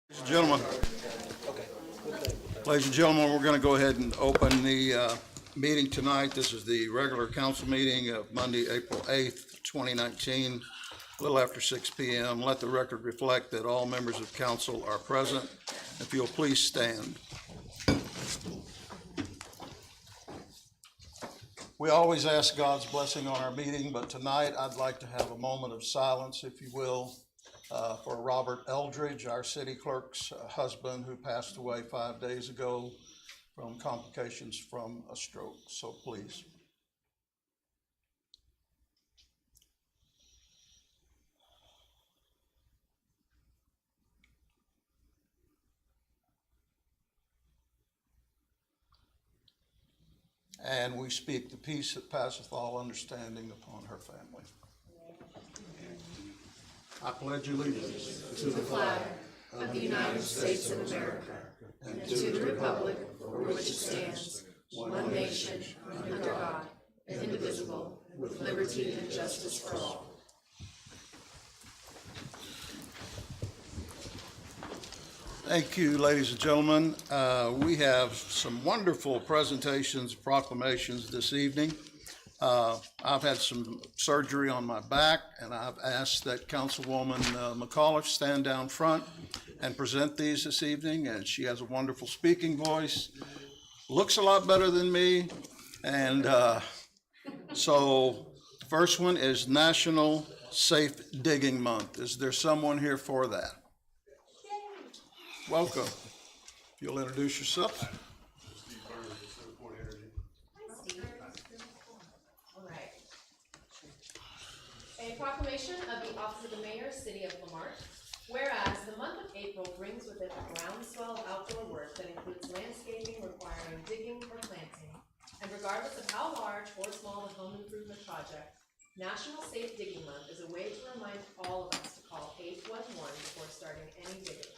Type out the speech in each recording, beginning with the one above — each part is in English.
Ladies and gentlemen, we're going to go ahead and open the meeting tonight. This is the regular council meeting of Monday, April 8th, 2019, a little after 6 p.m. Let the record reflect that all members of council are present. If you'll please stand. We always ask God's blessing on our meeting, but tonight I'd like to have a moment of silence, if you will, for Robert Eldridge, our city clerk's husband, who passed away 5 days ago from complications from a stroke. So please. And we speak the peace that passeth all understanding upon her family. I pledge allegiance to the flag of the United States of America and to the republic for which it stands, one nation, under God, indivisible, with liberty and justice for all. Thank you, ladies and gentlemen. We have some wonderful presentations, proclamations this evening. I've had some surgery on my back, and I've asked that Councilwoman McAuliffe stand down front and present these this evening, and she has a wonderful speaking voice, looks a lot better than me, and so the first one is National Safe Digging Month. Is there someone here for that? Welcome. If you'll introduce yourself. A proclamation of the Office of the Mayor, City of Marque. Whereas the month of April brings with it a groundswell of outdoor work that includes landscaping requiring digging or planting, and regardless of how large or small the home improvement project, National Safe Digging Month is a way to remind all of us to call 811 before starting any digging.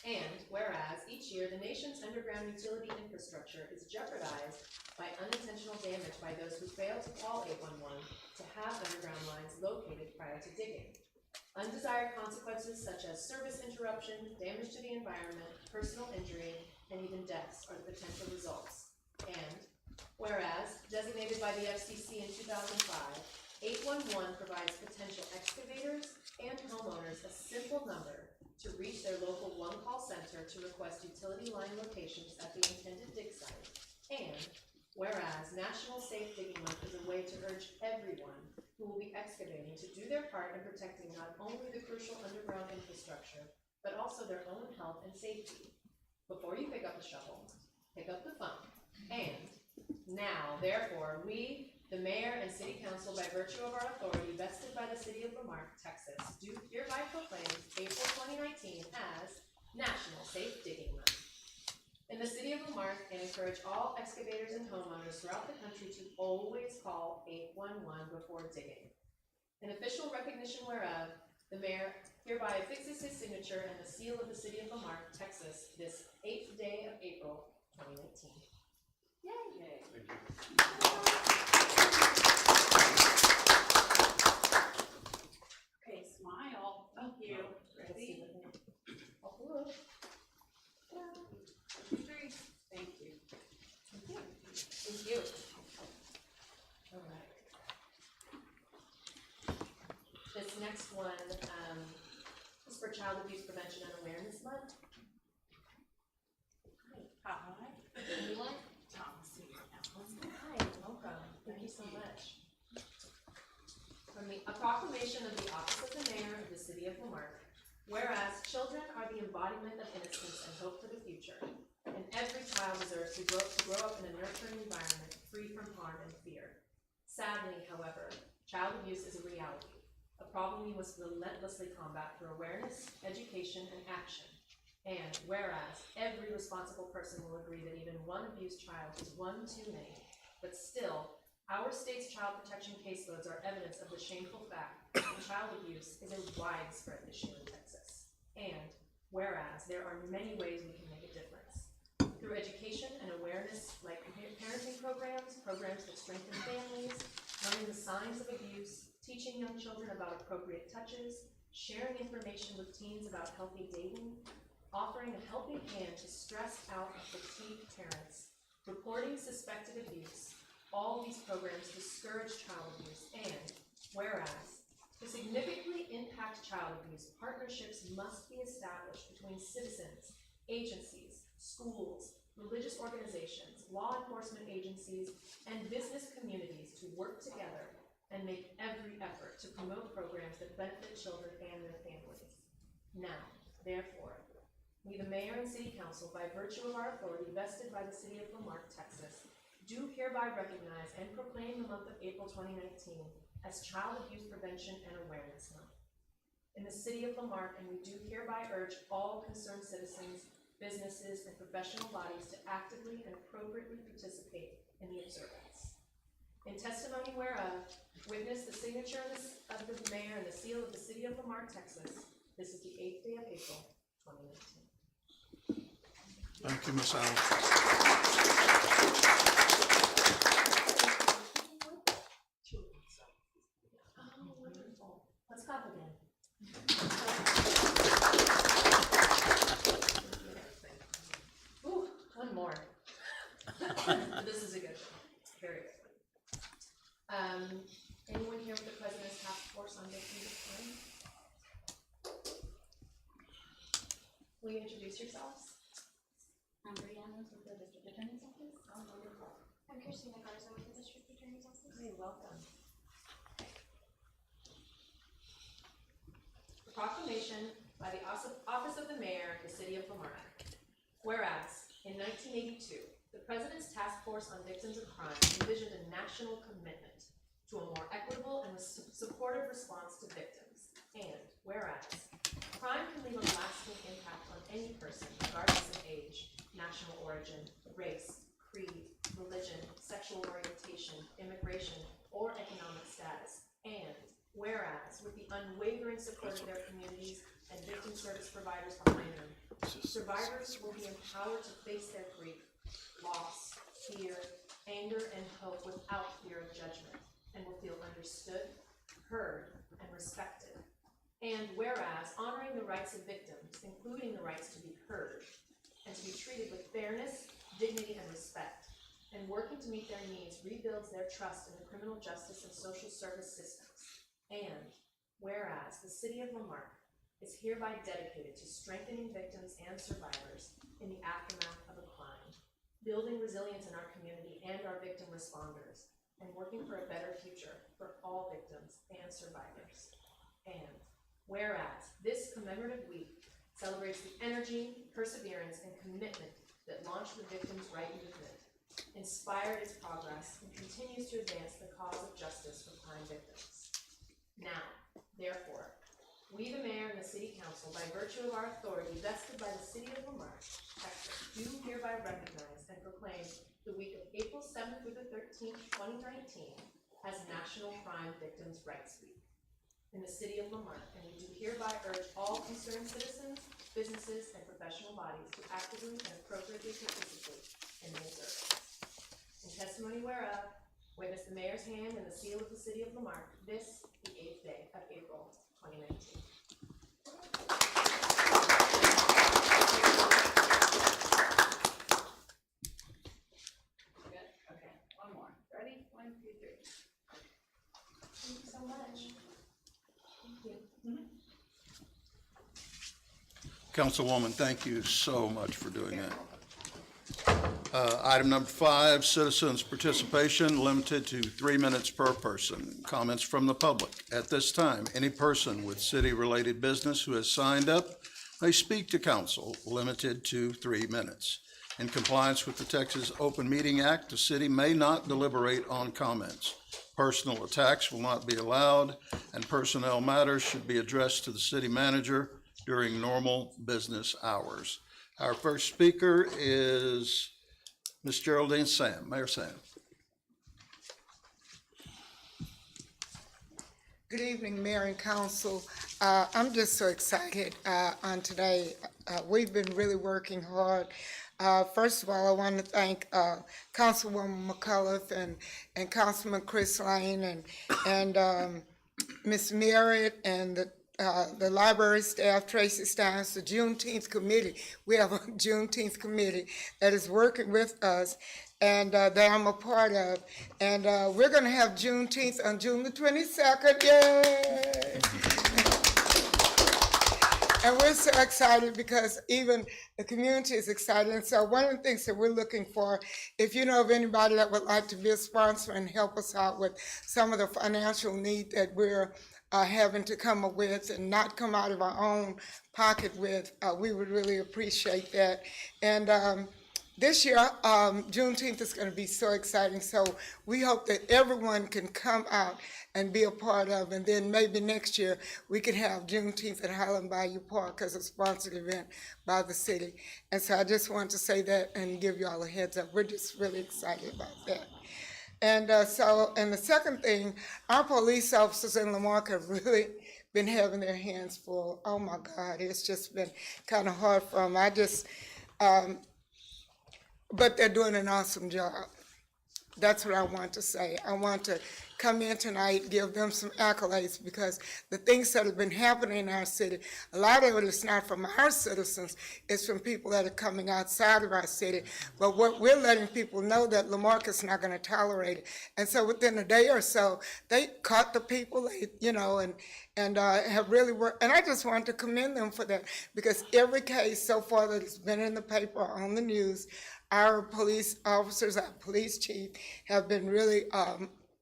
And whereas each year the nation's underground utility infrastructure is jeopardized by unintentional damage by those who fail to call 811 to have underground lines located prior to digging. Undesired consequences such as service interruption, damage to the environment, personal injury, and even deaths are the potential results. And whereas designated by the FCC in 2005, 811 provides potential excavators and homeowners a simple number to reach their local one-call center to request utility line locations at the intended dig site. And whereas National Safe Digging Month is a way to urge everyone who will be excavating to do their part in protecting not only the crucial underground infrastructure, but also their own health and safety. Before you pick up the shovel, pick up the phone. And now, therefore, we, the Mayor and City Council, by virtue of our authority vested by the City of Marque, Texas, do hereby proclaim April 2019 as National Safe Digging Month. In the City of Marque, and encourage all excavators and homeowners throughout the country to always call 811 before digging. In official recognition whereof, the Mayor hereby affixes his signature and the seal of the City of Marque, Texas, this 8th day of April 2019. Yay! Thank you. Okay, smile. Thank you. Ready? Thank you. Thank you. Thank you. All right. This next one is for Child Abuse Prevention and Awareness Month. Hi. Anyone? Thomas here. Hi, welcome. Thank you so much. From a proclamation of the Office of the Mayor of the City of Marque. Whereas children are the embodiment of innocence and hope for the future, and every child deserves to grow up in a nurturing environment free from harm and fear. Sadly, however, child abuse is a reality, a problem we must relentlessly combat through awareness, education, and action. And whereas every responsible person will agree that even one abused child is one too many, but still, our state's child protection caseloads are evidence of the shameful fact that child abuse is a widespread issue in Texas. And whereas there are many ways we can make a difference. Through education and awareness like parenting programs that strengthen families, learning the signs of abuse, teaching young children about appropriate touches, sharing information with teens about healthy dating, offering a helping hand to stressed out and fatigued parents, reporting suspected abuse. All these programs discourage child abuse, and whereas to significantly impact child abuse, partnerships must be established between citizens, agencies, schools, religious organizations, law enforcement agencies, and business communities to work together and make every effort to promote programs that benefit children and their families. Now, therefore, we, the mayor and city council, by virtue of our authority vested by the city of Marque, Texas, do hereby recognize and proclaim the month of April 2019 as Child Abuse Prevention and Awareness Month in the city of Marque, and we do hereby urge all concerned citizens, businesses, and professional bodies to actively and appropriately participate in the observance. In testimony whereof, witness the signature of the mayor and the seal of the city of Marque, Texas. This is the 8th day of April, 2019. Thank you, Ms. Allen. Oh, wonderful. Let's clap again. Ooh, one more. This is a good one. Very good one. Anyone here with the President's Task Force on Victims of Crime? Will you introduce yourselves? I'm Brianna with the District Attorney's Office. Oh, wonderful. I'm Christina Garza with the District Attorney's Office. Hey, welcome. Proclamation by the Office of the Mayor of the City of Marque. Whereas, in 1982, the President's Task Force on Victims of Crime envisioned a national commitment to a more equitable and supportive response to victims. And whereas, crime can leave a lasting impact on any person, regardless of age, national origin, race, creed, religion, sexual orientation, immigration, or economic status. And whereas, with the unwavering support of their communities and victim service providers behind them, survivors will be empowered to face their grief, loss, fear, anger, and hope without fear of judgment, and will feel understood, heard, and respected. And whereas, honoring the rights of victims, including the rights to be heard, and to be treated with fairness, dignity, and respect, and working to meet their needs rebuilds their trust in the criminal justice and social service systems. And whereas the city of Marque is hereby dedicated to strengthening victims and survivors in the aftermath of a crime, building resilience in our community and our victim responders, and working for a better future for all victims and survivors. And whereas this commemorative week celebrates the energy, perseverance, and commitment that launched the Victims' Right movement, inspired its progress, and continues to advance the cause of justice for crime victims. Now, therefore, we, the mayor and the city council, by virtue of our authority vested by the city of Marque, Texas, do hereby recognize and proclaim the week of April 7th through the 13th, 2019, as National Crime Victims' Rights Week in the city of Marque, and we do hereby urge all concerned citizens, businesses, and professional bodies to actively and appropriately participate in the observance. In testimony whereof, witness the mayor's hand and the seal of the city of Marque, this, the 8th day of April, 2019. Good, okay, one more. Ready? 1, 2, 3. Thank you so much. Thank you. Councilwoman, thank you so much for doing that. Item number 5, citizens' participation limited to 3 minutes per person. Comments from the public. At this time, any person with city-related business who has signed up may speak to council, limited to 3 minutes. In compliance with the Texas Open Meeting Act, the city may not deliberate on comments. Personal attacks will not be allowed, and personnel matters should be addressed to the city manager during normal business hours. Our first speaker is Ms. Geraldine Sam. Mayor Sam. Good evening, Mayor and Council. I'm just so excited on today. We've been really working hard. First of all, I want to thank Councilwoman McCullough and Councilman Chris Lane and Ms. Merritt and the library staff, Tracy Steins, the Juneteenth committee. We have a Juneteenth committee that is working with us and that I'm a part of. And we're going to have Juneteenth on June the 22nd. Yay! And we're so excited because even the community is excited. And so one of the things that we're looking for, if you know of anybody that would like to be a sponsor and help us out with some of the financial need that we're having to come up with and not come out of our own pocket with, we would really appreciate that. And this year, Juneteenth is going to be so exciting. So we hope that everyone can come out and be a part of, and then maybe next year we could have Juneteenth at Highland Bayou Park as a sponsored event by the city. And so I just wanted to say that and give you all a heads up. We're just really excited about that. And and the second thing, our police officers in Marque have really been having their hands full. Oh my God, it's just been kind of hard for them. But they're doing an awesome job. That's what I want to say. I want to come in tonight, give them some accolades, because the things that have been happening in our city, a lot of it is not from our citizens, it's from people that are coming outside of our city. But what we're letting people know that Lamarck is not going to tolerate it. And so within a day or so, they caught the people, and have really worked. And I just want to commend them for that, because every case so far that has been in the paper, on the news, our police officers, our police chief have been really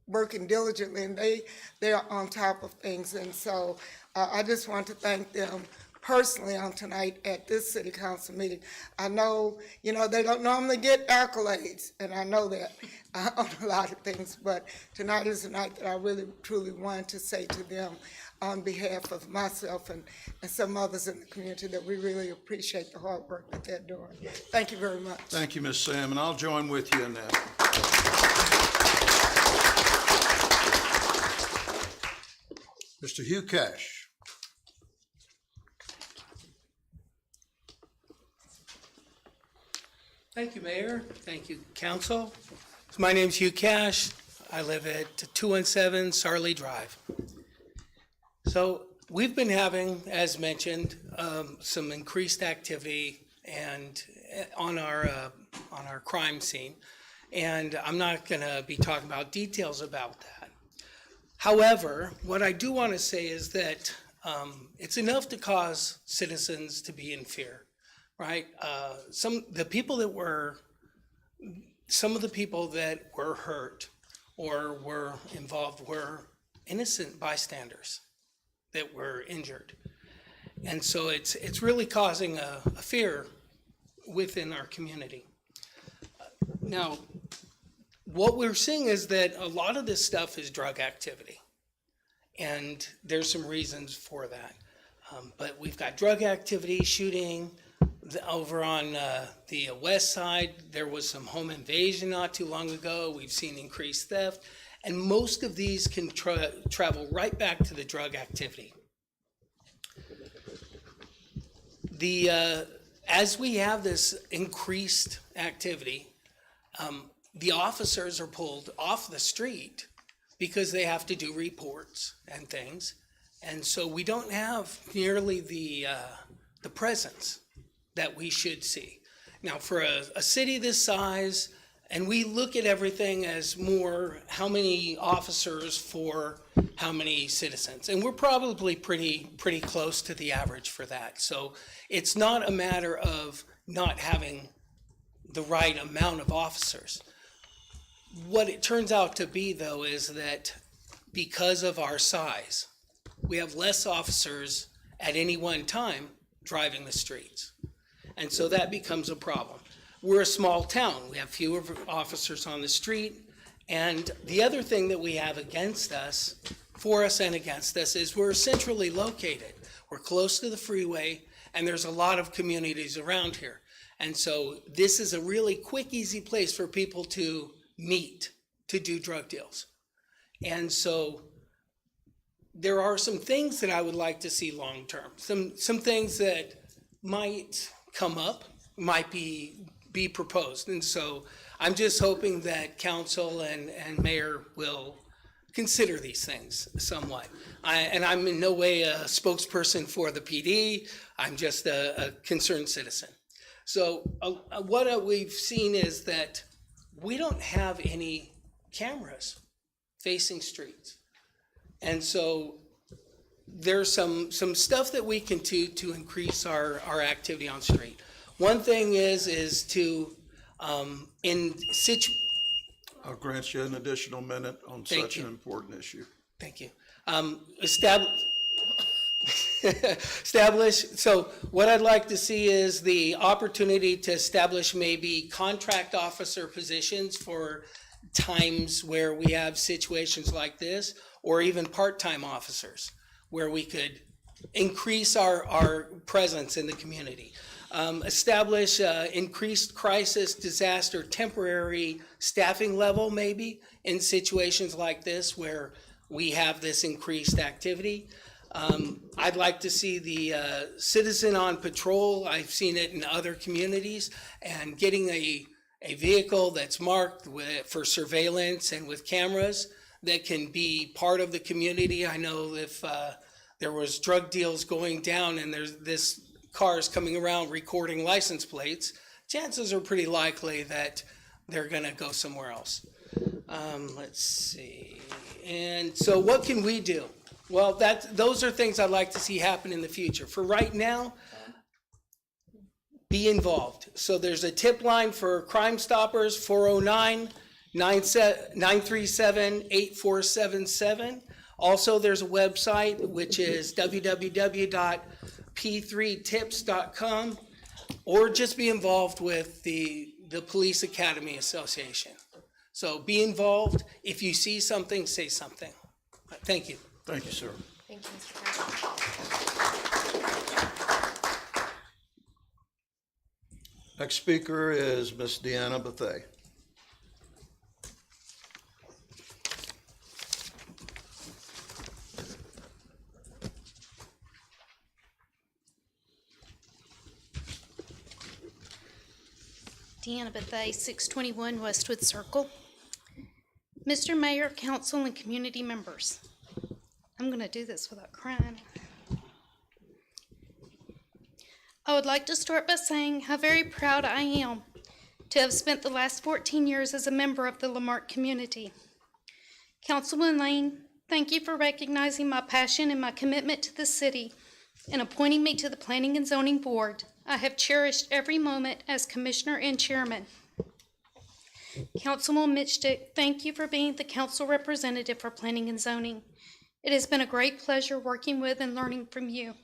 working diligently, and they are on top of things. And so I just want to thank them personally on tonight at this city council meeting. I know, they don't normally get accolades, and I know that on a lot of things, but tonight is a night that I really, truly want to say to them on behalf of myself and some others in the community that we really appreciate the hard work that they're doing. Thank you very much. Thank you, Ms. Sam, and I'll join with you in that. Mr. Hugh Cash. Thank you, Mayor. Thank you, Council. So my name's Hugh Cash. I live at 217 Sarley Drive. So we've been having, as mentioned, some increased activity and on our crime scene, and I'm not going to be talking about details about that. However, what I do want to say is that it's enough to cause citizens to be in fear, right? Some of the people that were hurt or were involved were innocent bystanders that were injured. And so it's really causing a fear within our community. Now, what we're seeing is that a lot of this stuff is drug activity, and there's some reasons for that. But we've got drug activity, shooting. Over on the west side, there was some home invasion not too long ago. We've seen increased theft. And most of these can travel right back to the drug activity. As we have this increased activity, the officers are pulled off the street because they have to do reports and things. And so we don't have nearly the presence that we should see. Now, for a city this size, and we look at everything as more how many officers for how many citizens. And we're probably pretty close to the average for that. So it's not a matter of not having the right amount of officers. What it turns out to be, though, is that because of our size, we have less officers at any one time driving the streets. And so that becomes a problem. We're a small town. We have fewer officers on the street. And the other thing that we have against us, for us and against us, is we're centrally located. We're close to the freeway, and there's a lot of communities around here. And so this is a really quick, easy place for people to meet to do drug deals. And so there are some things that I would like to see long-term. Some things that might come up, might be proposed. And so I'm just hoping that council and mayor will consider these things somewhat. And I'm in no way a spokesperson for the PD. I'm just a concerned citizen. So what we've seen is that we don't have any cameras facing streets. And so there's some stuff that we can do to increase our activity on street. One thing is to, I'll grant you an additional minute on Thank such you. an important issue. Thank you. So what I'd like to see is the opportunity to establish maybe contract officer positions for times where we have situations like this, or even part-time officers, where we could increase our presence in the community. Establish increased crisis, disaster, temporary staffing level maybe in situations like this where we have this increased activity. I'd like to see the citizen on patrol. I've seen it in other communities, and getting a vehicle that's marked for surveillance and with cameras that can be part of the community. I know if there was drug deals going down and there's this cars coming around recording license plates, chances are pretty likely that they're gonna go somewhere else. Let's see. And so what can we do? Well, those are things I'd like to see happen in the future. For right now, be involved. So there's a tip line for Crime Stoppers, 409-937-8477. Also, there's a website, which is www.p3tips.com, or just be involved with the Police Academy Association. So be involved. If you see something, say something. Thank you. Thank you, sir. Thank you, Mr. President. Next speaker is Ms. Deanna Bethay. Deanna Bethay, 621 Westwood Circle. Mr. Mayor, council, and community members, I'm going to do this without crying. I would like to start by saying how very proud I am to have spent the last 14 years as a member of the Lamarque community. Councilman Lane, thank you for recognizing my passion and my commitment to the city and appointing me to the Planning and Zoning Board. I have cherished every moment as commissioner and chairman. Councilman Mitchtick, thank you for being the council representative for Planning and Zoning. It has been a great pleasure working with and learning from you.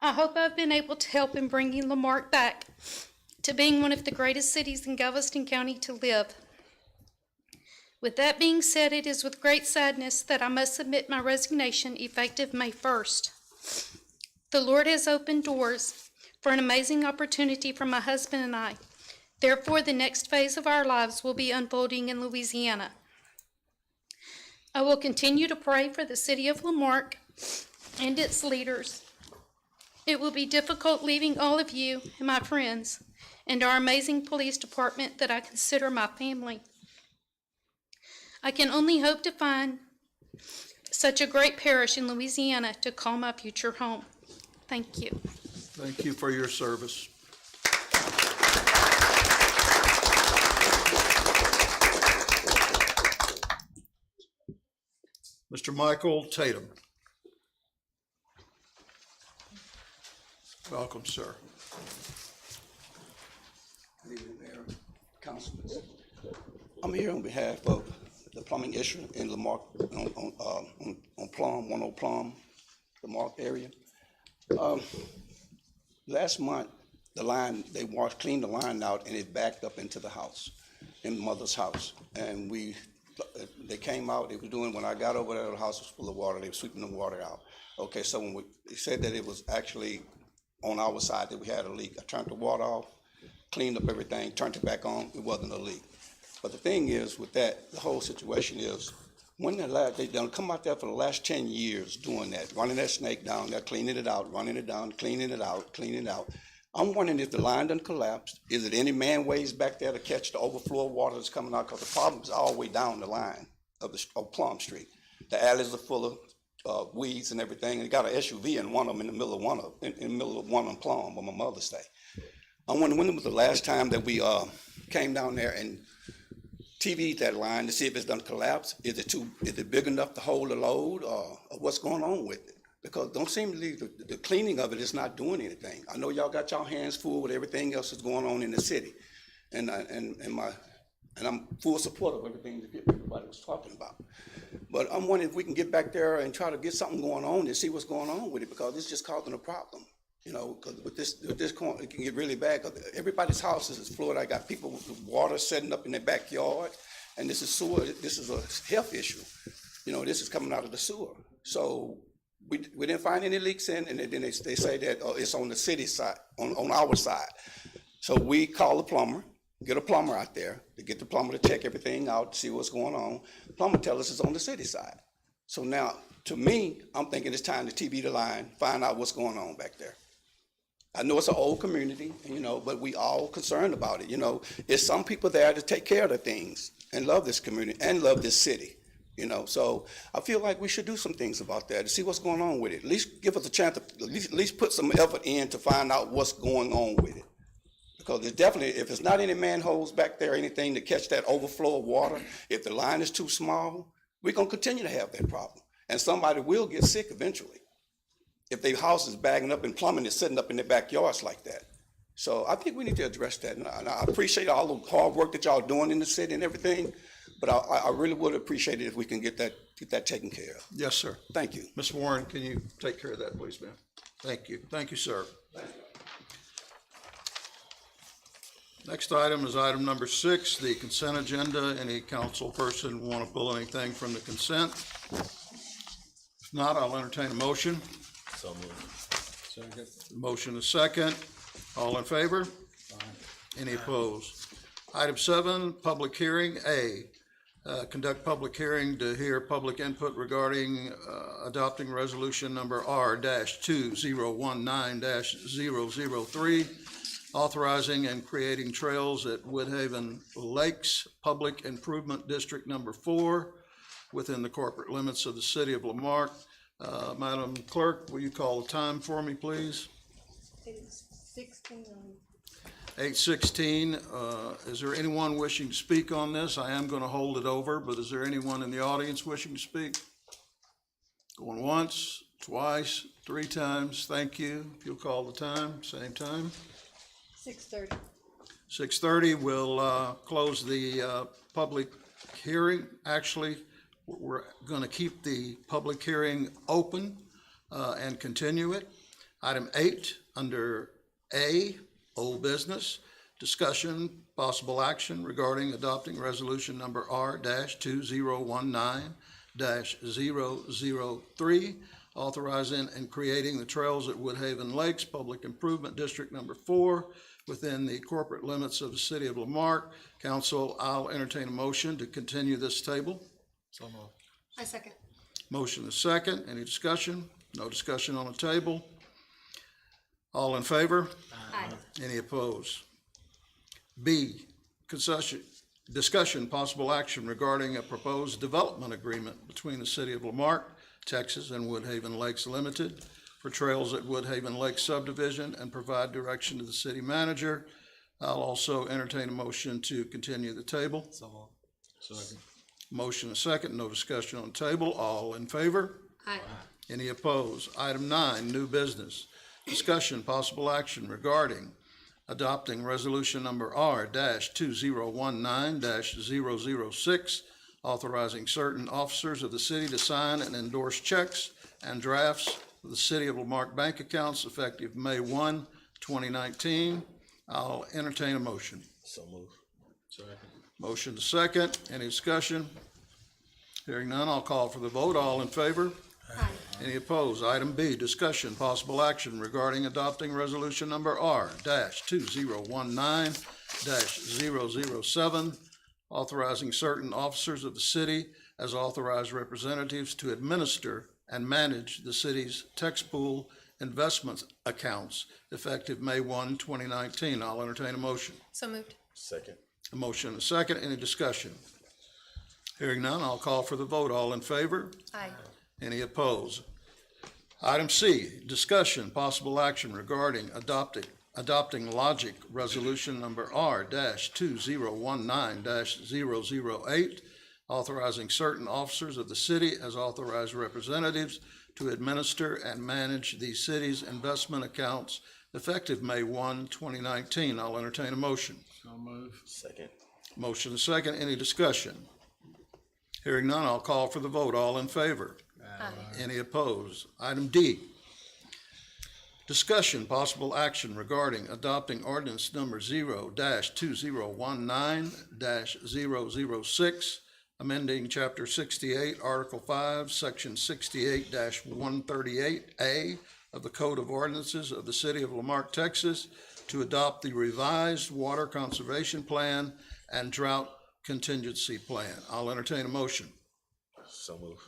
I hope I've been able to help in bringing Lamarque back to being one of the greatest cities in Galveston County to live. With that being said, it is with great sadness that I must submit my resignation effective May 1st. The Lord has opened doors for an amazing opportunity for my husband and I. Therefore, the next phase of our lives will be unfolding in Louisiana. I will continue to pray for the city of Lamarque and its leaders. It will be difficult leaving all of you and my friends and our amazing police department that I consider my family. I can only hope to find such a great parish in Louisiana to call my future home. Thank you. Thank you for your service. Mr. Michael Tatum. Welcome, sir. Good evening, Mayor, Councilman. I'm here on behalf of the plumbing issue in Lamarque on Plum, 10 Plum, Lamarque area. Last month, the line, they cleaned the line out and it backed up into the house, in mother's house. And they came out, they were doing, when I got over there, the house was full of water, they were sweeping the water out. Okay, so when they said that it was actually on our side that we had a leak, I turned the water off, cleaned up everything, turned it back on, it wasn't a leak. But the thing is with that, the whole situation is, when they done come out there for the last 10 years doing that, running that snake down there, cleaning it out, running it down, cleaning it out, cleaning it out. I'm wondering if the line done collapsed. Is it any man ways back there to catch the overflow of water that's coming out? Because the problem is all the way down the line. of Plum Street. The alleys are full of weeds and everything, and got an SUV in one of them in the middle of one of Plum, where my mother stay. I wonder when was the last time that we came down there and TV'd that line to see if it's done collapse? Is it big enough to hold the load, or what's going on with it? Because don't seem to be the cleaning of it is not doing anything. I know y'all got y'all hands full with everything else that's going on in the city, and I'm full support of everything that everybody was talking about. But I'm wondering if we can get back there and try to get something going on and see what's going on with it, because it's just causing a problem. You know, because with this it can get really bad. Because everybody's houses is flooded. I got people with water setting up in their backyard, and this is sewer. This is a health issue. You know, this is coming out of the sewer. So we didn't find any leaks in, and then they say that it's on the city side, on our side. So we call the plumber, get a plumber out there to get the plumber to check everything out, see what's going on. The plumber tells us it's on the city side. So now, to me, I'm thinking it's time to TV the line, find out what's going on back there. I know it's an old community, you know, but we all concerned about it. You know, there's some people there to take care of the things and love this community and love this city. You know, so I feel like we should do some things about that to see what's going on with it. At least give us a chance to at least put some effort in to find out what's going on with it. Because there's definitely, if it's not any manholes back there, anything to catch that overflow of water, if the line is too small, we're going to continue to have that problem. And somebody will get sick eventually if their house is bagging up and plumbing is sitting up in their backyards like that. So I think we need to address that. And I appreciate all the hard work that y'all doing in the city and everything, but I really would appreciate it if we can get that taken care of. Yes, sir. Thank you. Ms. Warren, can you take care of that, please, ma'am? Thank you. Thank you, sir. Next item is item number 6, the consent agenda. Any council person want to pull anything from the consent? If not, I'll entertain a motion. So moved. Second. Motion is second. All in favor? Any opposed? Item 7, public hearing. A, conduct public hearing to hear public input regarding adopting resolution number R-2019-003, authorizing and creating trails at Woodhaven Lakes Public Improvement District Number 4 within the corporate limits of the city of Lamarque. Madam Clerk, will you call the time for me, please? 8:16. Is there anyone wishing to speak on this? I am going to hold it over, but is there anyone in the audience wishing to speak? Going once, twice, 3 times. Thank you. If you'll call the time, same time. 6:30. 6:30, we'll close the public hearing. Actually, we're going to keep the public hearing open and continue it. Item 8, under A, old business, discussion, possible action regarding adopting resolution number R-2019-003, authorizing and creating the trails at Woodhaven Lakes Public Improvement District Number 4 within the corporate limits of the city of Lamarque. Council, I'll entertain a motion to continue this table. So moved. I second. Motion is second. Any discussion? No discussion on the table. All in favor? Aye. Any opposed? B, discussion, possible action regarding a proposed development agreement between the city of Lamarque, Texas, and Woodhaven Lakes Limited for trails at Woodhaven Lakes subdivision and provide direction to the city manager. I'll also entertain a motion to continue the table. So moved. Second. Motion is second, no discussion on the table. All in favor? Aye. Any opposed? Item 9, new business. Discussion, possible action regarding adopting resolution number R-2019-006, authorizing certain officers of the city to sign and endorse checks and drafts for the city of Lamarque bank accounts effective May 1, 2019. I'll entertain a motion. So moved. Second. Motion to second. Any discussion? Hearing none, I'll call for the vote. All in favor? Aye. Any opposed? Item B, discussion, possible action regarding adopting resolution number R-2019-007, authorizing certain officers of the city as authorized representatives to administer and manage the city's tax pool investment accounts effective May 1, 2019. I'll entertain a motion. So moved. Second. A motion and a second. Any discussion? Hearing none, I'll call for the vote. All in favor? Aye. Any opposed? Item C, discussion, possible action regarding adopting logic resolution number R-2019-008, authorizing certain officers of the city as authorized representatives to administer and manage the city's investment accounts effective May 1, 2019. I'll entertain a motion. So move. Second. Motion and second. Any discussion? Hearing none, I'll call for the vote. All in favor? Aye. Any opposed? Item D, discussion, possible action regarding adopting ordinance number 0-2019-006, amending Chapter 68, Article 5, Section 68-138A of the Code of Ordinances of the City of Lamarque, Texas, to adopt the revised Water Conservation Plan and Drought Contingency Plan. I'll entertain a motion. So move.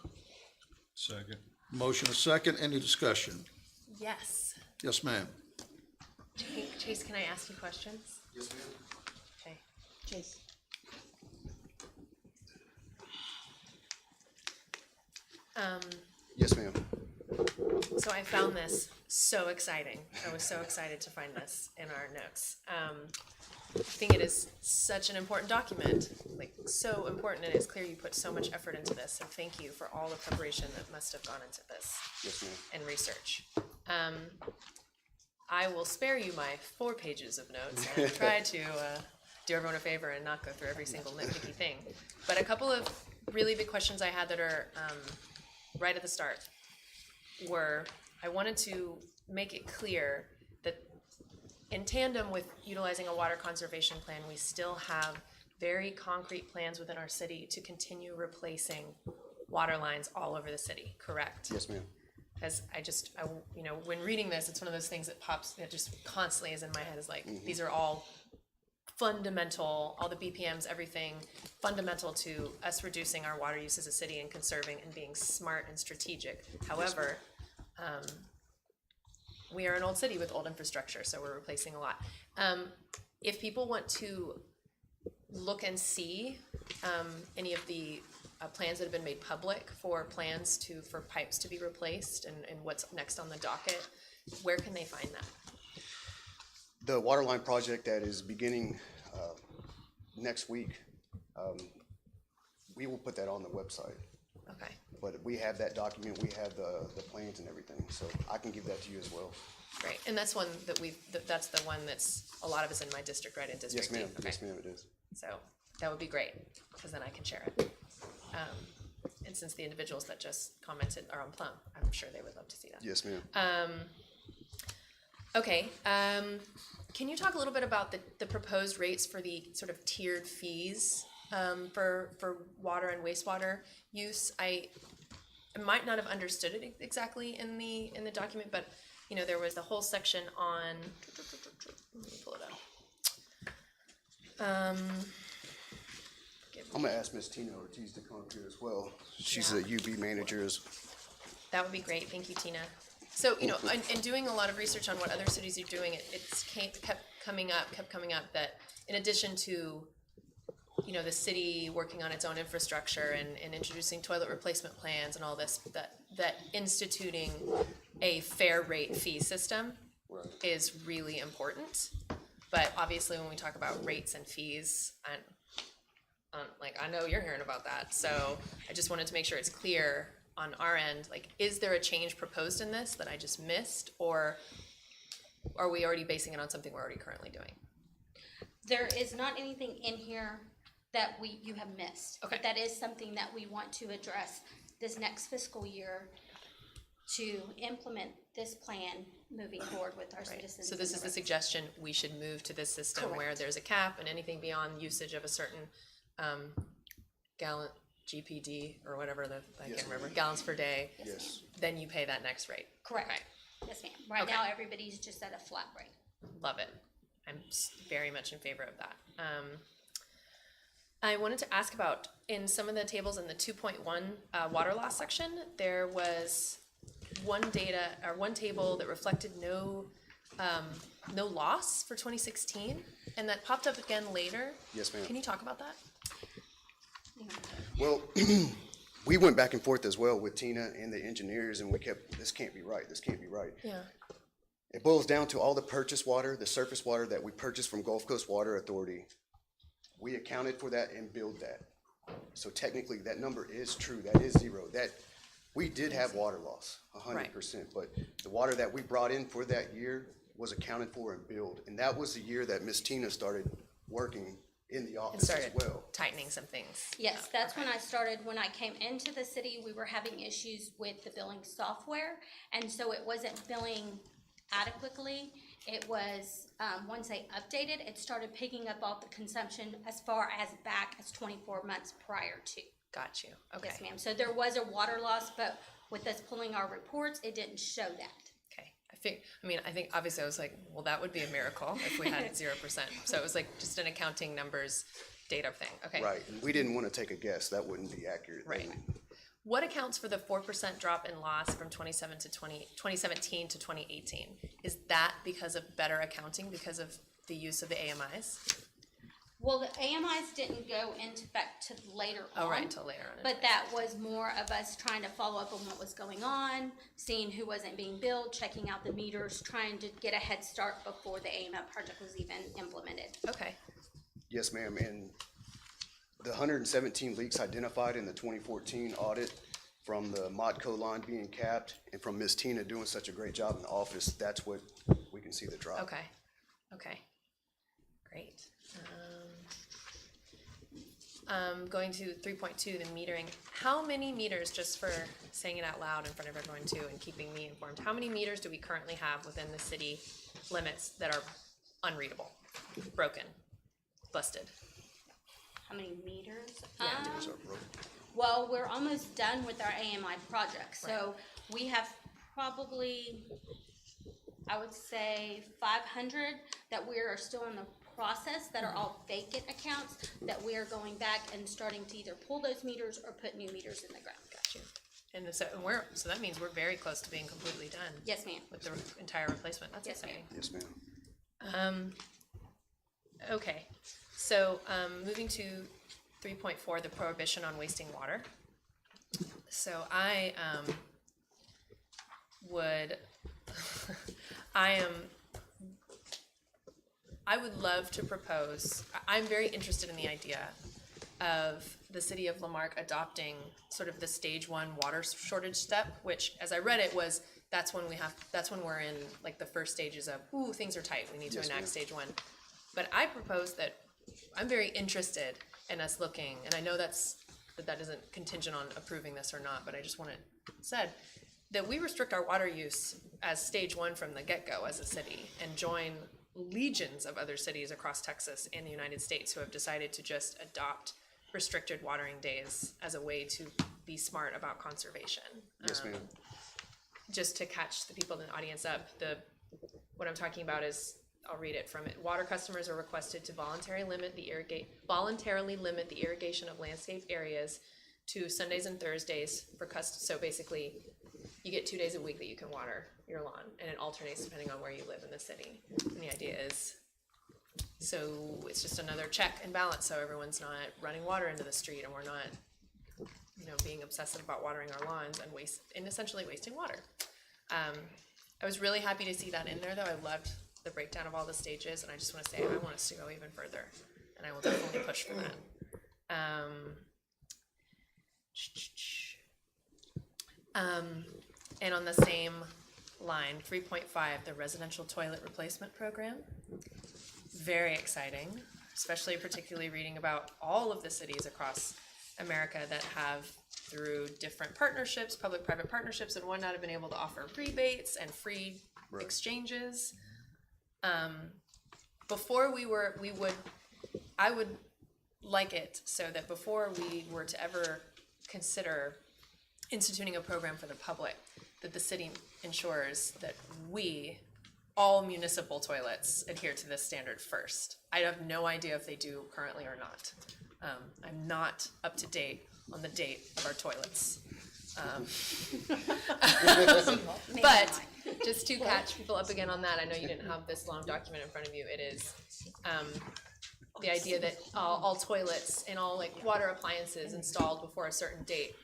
Second. Motion is second. Any discussion? Yes. Yes, ma'am. Chase, can I ask you questions? Yes, ma'am. Okay. Chase. Yes, ma'am. So I found this so exciting. I was so excited to find this in our notes. I think it is such an important document, like so important, and it's clear you put so much effort into this. So thank you for all the preparation that must have gone into this Yes, ma'am. and research. I will spare you my 4 pages of notes and try to do everyone a favor and not go through every single nitpicky thing. But a couple of really big questions I had that are right at the start were, I wanted to make it clear that in tandem with utilizing a water conservation plan, we still have very concrete plans within our city to continue replacing water lines all over the city, correct? Yes, ma'am. As when reading this, it's one of those things that just constantly is in my head is like, these are all fundamental, all the BPMs, everything fundamental to us reducing our water use as a city and conserving and being smart and strategic. However, we are an old city with old infrastructure, so we're replacing a lot. If people want to look and see any of the plans that have been made public for plans for pipes to be replaced and what's next on the docket, where can they find that? The water line project that is beginning next week, we will put that on the website. Okay, But we have that document, we have the plans and everything, so I can give that to you as well. great. And that's one that that's the one that's, a lot of us in my district, right, in District Yes, ma'am. 2. Okay. Yes, ma'am, it is. So that would be great, because then I can share it. And since the individuals that just commented are on Plum, I'm sure they would love to see that. Yes, ma'am. Okay, can you talk a little bit about the proposed rates for the sort of tiered fees for water and wastewater use? I might not have understood it exactly in the document, but there was the whole section on. Let me pull it up. I'm gonna ask Miss Tina Ortiz to come up here as well. She's the UB manager. That would be great. Thank you, Tina. So, in doing a lot of research on what other cities are doing, it's kept coming up that in addition to, the city working on its own infrastructure and introducing toilet replacement plans and all this, that instituting a fair rate fee system is really important. But obviously, when we talk about rates and fees, I know you're hearing about that. So I just wanted to make sure it's clear on our end, is there a change proposed in this that I just missed, or are we already basing it on something we're already currently doing? There is not anything in here that you have missed. Okay. But that is something that we want to address this next fiscal year to implement this plan moving forward with our citizens. So this is the suggestion, we should move to this system where Correct. there's a cap and anything beyond usage of a certain gallon GPD or whatever I can't remember, gallons per day, Yes. then you pay that next rate. Correct. Okay. Yes, ma'am. Right Okay. now, everybody's just at a flat rate. Love it. I'm very much in favor of that. I wanted to ask about, in some of the tables in the 2.1 water loss section, there was one table that reflected no loss for 2016, and that popped up again later. Yes, ma'am. Can you talk about that? Well, we went back and forth as well with Tina and the engineers, and we kept, this can't be right, this can't be right. Yeah. It boils down to all the purchase water, the surface water that we purchased from Gulf Coast Water Authority. We accounted for that and billed that. So technically, that number is true, that is zero. That, we did have water loss, 100%, but the water that we brought in for that year was accounted for and billed. And that was the year that Miss Tina started working in the And office as started well. tightening some things. Yes, that's when I started. When I came into the city, we were having issues with the billing software, and so it wasn't billing adequately. It was, once they updated, it started picking up all the consumption as far as back as 24 months prior to. Got you. Okay. Yes, ma'am. So there was a water loss, but with us pulling our reports, it didn't show that. Okay. I think obviously I was like, well, that would be a miracle if we had 0%. So it was like just an accounting numbers data thing. Okay. Right, and we didn't want to take a guess, that wouldn't be accurate. Right. What accounts for the 4% drop in loss from 2017 to 2018? Is that because of better accounting, because of the use of the AMIs? Well, the AMIs didn't go into effect till later on. Oh, right, until later on. But that was more of us trying to follow up on what was going on, seeing who wasn't being billed, checking out the meters, trying to get a head start before the AMI project was even implemented. Okay. Yes, ma'am, and the 117 leaks identified in the 2014 audit from the Modco line being capped and from Ms. Tina doing such a great job in the office, that's what we can see the drop. Okay. Okay. Great. Going to 3.2, the metering. How many meters, just for saying it out loud in front of everyone too and keeping me informed, how many meters do we currently have within the city limits that are unreadable, broken, busted? How many meters? Those are broken. Well, we're almost done with our AMI project, so we have probably, I would say, 500 that we are still in the process, that are all vacant accounts, that we are going back and starting to either pull those meters or put new meters in the ground. Got you. And so that means we're very close to being completely done. Yes, ma'am. With the entire replacement. That's Yes, ma'am. exciting. Yes, ma'am. Okay, so moving to 3.4, the prohibition on wasting water. So I would love to propose, I'm very interested in the idea of the city of Lamarque adopting sort of the stage 1 water shortage step, which as I read it was, that's when we're in like the first stages of, ooh, things are tight, we need to enact stage 1. But I propose that I'm very interested in us looking, and I know that isn't contingent on approving this or not, but I just want it said, that we restrict our water use as stage 1 from the get-go as a city and join legions of other cities across Texas and the United States who have decided to just adopt restricted watering days as a way to be smart about conservation. Yes, ma'am. Just to catch the people in the audience up, what I'm talking about is, I'll read it from it. Water customers are requested to voluntarily limit the irrigation of landscape areas to Sundays and Thursdays so basically, you get 2 days a week that you can water your lawn, and it alternates depending on where you live in the city. And the idea is, so it's just another check and balance, so everyone's not running water into the street, and we're not, being obsessive about watering our lawns and essentially wasting water. I was really happy to see that in there, though. I loved the breakdown of all the stages, and I just want to say I want us to go even further, and I will definitely push for that. And on the same line, 3.5, the residential toilet replacement program. Very exciting, especially particularly reading about all of the cities across America that have, through different partnerships, public-private partnerships and whatnot, have been able to offer rebates and free exchanges. Before I would like it so that before we were to ever consider instituting a program for the public, that the city ensures that all municipal toilets adhere to this standard first. I have no idea if they do currently or not. I'm not up to date on the date of our toilets. But just to catch people up again on that, I know you didn't have this long document in front of you. It is the idea that all toilets and all like water appliances installed before a certain date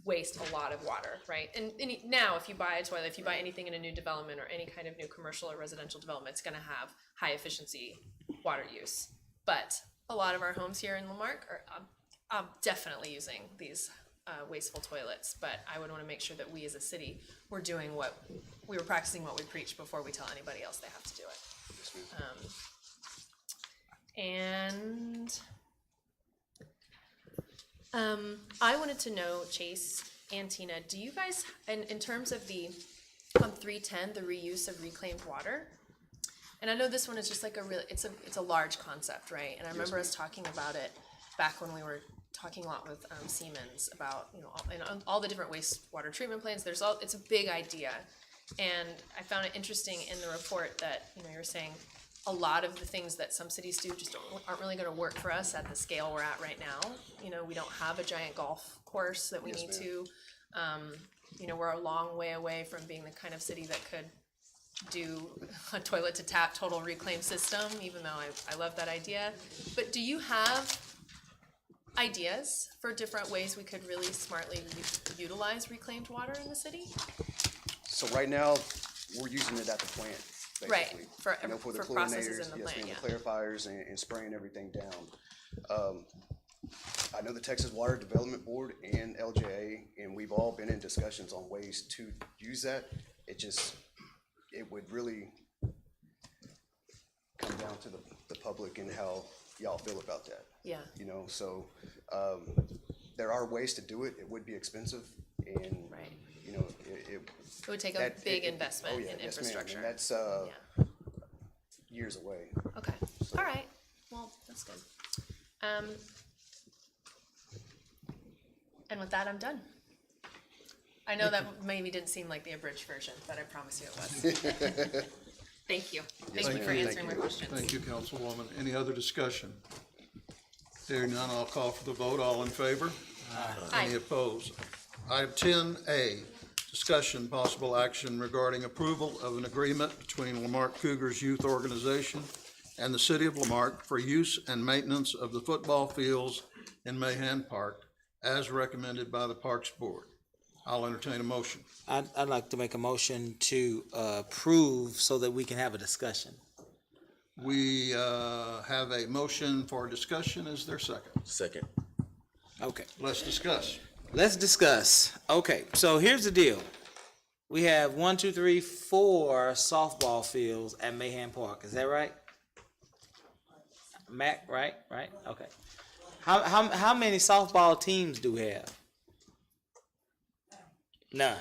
waste a lot of water, right? And now, if you buy a toilet, if you buy anything in a new development or any kind of new commercial or residential development, it's gonna have high efficiency water use. But a lot of our homes here in Lamarck are definitely using these wasteful toilets. But I would wanna make sure that we as a city, we're practicing what we preach before we tell anybody else they have to do it. I wanted to know, Chase and Tina, do you guys, in terms of on 310, the reuse of reclaimed water? And I know this one is just like it's a large concept, right? And I remember us talking about it back when we were talking a lot with Siemens about, all the different wastewater treatment plants. It's a big idea. And I found it interesting in the report that, you were saying a lot of the things that some cities do just aren't really gonna work for us at the scale we're at right now. We don't have a giant golf course that we need to. We're a long way away from being the kind of city that could do a toilet to tap total reclaim system, even though I love that idea. But do you have ideas for different ways we could really smartly utilize reclaimed water in the city? So right now, we're using it at the plant, Right, basically. for the processes chlorinators, in the yes, plant, ma'am, yeah. the clarifiers and spraying everything down. I know the Texas Water Development Board and LJA, and we've all been in discussions on ways to use that. It would really come down to the public and how y'all feel about that. Yeah. So there are ways to do it. It would be expensive, and Right. it would take a big investment in yes, ma'am, infrastructure. and that's Yeah. years away. Okay, all right, well, that's good. And with that, I'm done. I know that maybe didn't seem like the abridged version, but I promise you it was. Thank you. Thank you for answering my questions. Thank you, Councilwoman. Any other discussion? Hearing none, I'll call for the vote. All in favor? Aye. Any opposed? Item 10A, discussion possible action regarding approval of an agreement between Lamarck Cougars Youth Organization and the City of Lamarck for use and maintenance of the football fields in Mahan Park as recommended by the Parks Board. I'll entertain a motion. I'd like to make a motion to approve so that we can have a discussion. We have a motion for discussion. Is there a second? Second. Okay, Let's discuss. let's discuss. Okay, so here's the deal. We have 4 softball fields at Mahan Park. Is that right? Mac, right? Okay. How many softball teams do we have? None.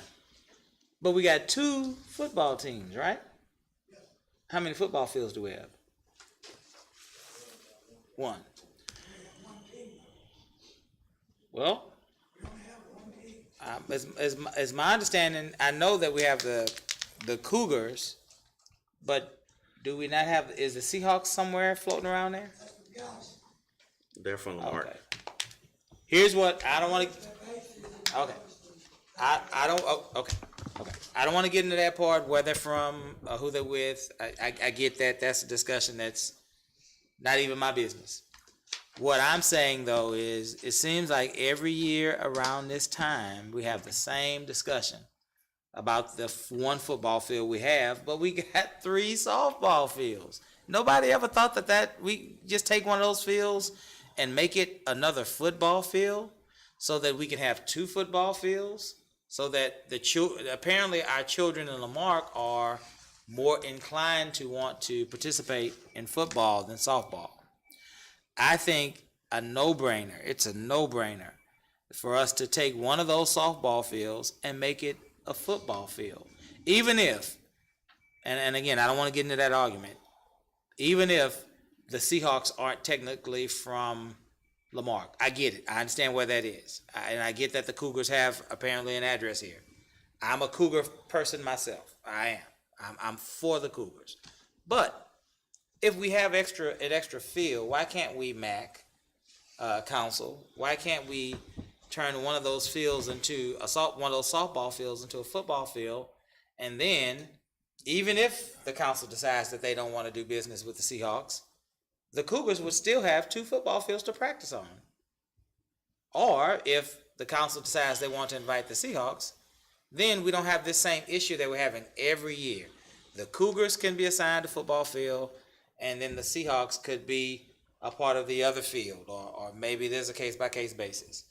But we got 2 football teams, right? How many football fields do we have? 1. Well, as my understanding, I know that we have the Cougars, but do we not have? Is the Seahawks somewhere floating around there? They're from Lamarck. Okay. Here's what I don't want to. Okay. I don't. Oh, okay. I don't want to get into that part. Where they're from, who they're with. I get that. That's a discussion that's not even my business. What I'm saying though is, it seems like every year around this time we have the same discussion about the 1 football field we have, but we got 3 softball fields. Nobody ever thought that we just take one of those fields and make it another football field, so that we can have 2 football fields, so that apparently our children in Lamarck are more inclined to want to participate in football than softball. I think it's a no-brainer for us to take one of those softball fields and make it a football field. Even if, and again, I don't want to get into that argument, even if the Seahawks aren't technically from Lamarck. I get it. I understand where that is. And I get that the Cougars have apparently an address here. I'm a Cougar person myself. I am. I'm for the Cougars. But if we have an extra field, why can't we, MAC Council, why can't we turn one of those fields into one of those softball fields into a football field? And then, even if the council decides that they don't want to do business with the Seahawks, the Cougars would still have 2 football fields to practice on. Or if the council decides they want to invite the Seahawks, then we don't have this same issue that we're having every year. The Cougars can be assigned a football field, and then the Seahawks could be a part of the other field, or maybe there's a case-by-case basis.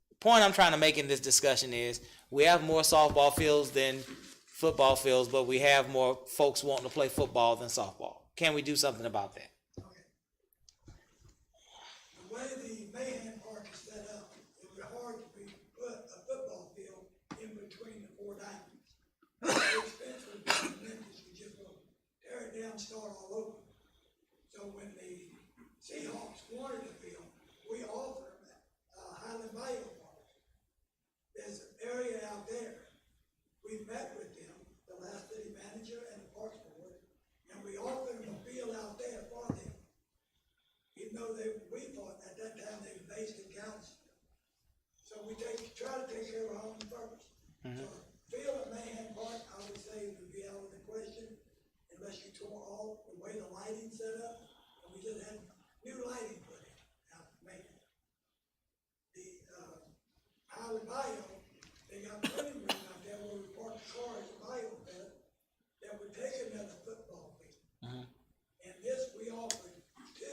The point I'm trying to make in this discussion is we have more softball fields than football fields, but we have more folks wanting to play football than softball. Can we do something about that? The way the Mayhem Park is set up, it would be hard to put a football field in between the 4 diamonds. The expense would be tremendous, we just will tear it down, start all over. So when the Seahawks wanted a field, we offered them Highland Bayou Park. There's an area out there. We met with them, the last city manager and the parks board, and we offered them a field out there for them. Even though we thought at that time they were based in Galveston. So we try to take care of our own purpose. So field at Mayhem Park, I would say would be out of the question unless you tore off the way the lighting's set up, and we just had new lighting put in out at Mayhem. The Highland Bayou, they got plenty of room out there where we park the cars, the Bayou bed, that would take another football field. And this we offered to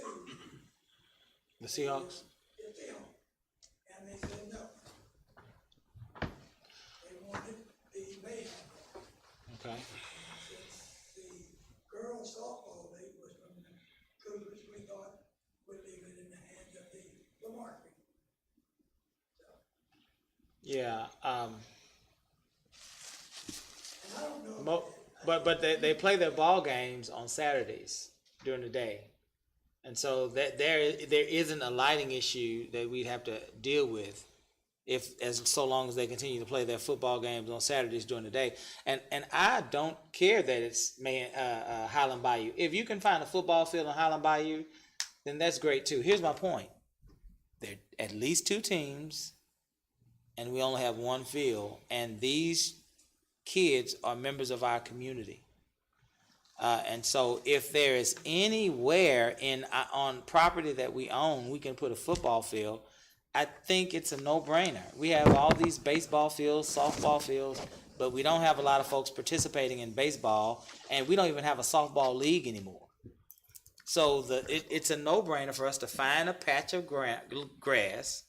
The Seahawks? the Seahawks, and they said no. They wanted the Mayhem Park. Okay. Since the girls softball league was from the Cougars, we thought we'd leave it in the hands of the Marque. Yeah. And I don't know. But they play their ball games on Saturdays during the day, and so that there isn't a lighting issue that we'd have to deal with so long as they continue to play their football games on Saturdays during the day. And I don't care that it's Highland Bayou. If you can find a football field on Highland Bayou, then that's great too. Here's my point: there are at least 2 teams, and we only have 1 field, and these kids are members of our community. And so if there is anywhere on property that we own, we can put a football field, I think it's a no-brainer. We have all these baseball fields, softball fields, but we don't have a lot of folks participating in baseball, and we don't even have a softball league anymore. So it's a no-brainer for us to find a patch of grass,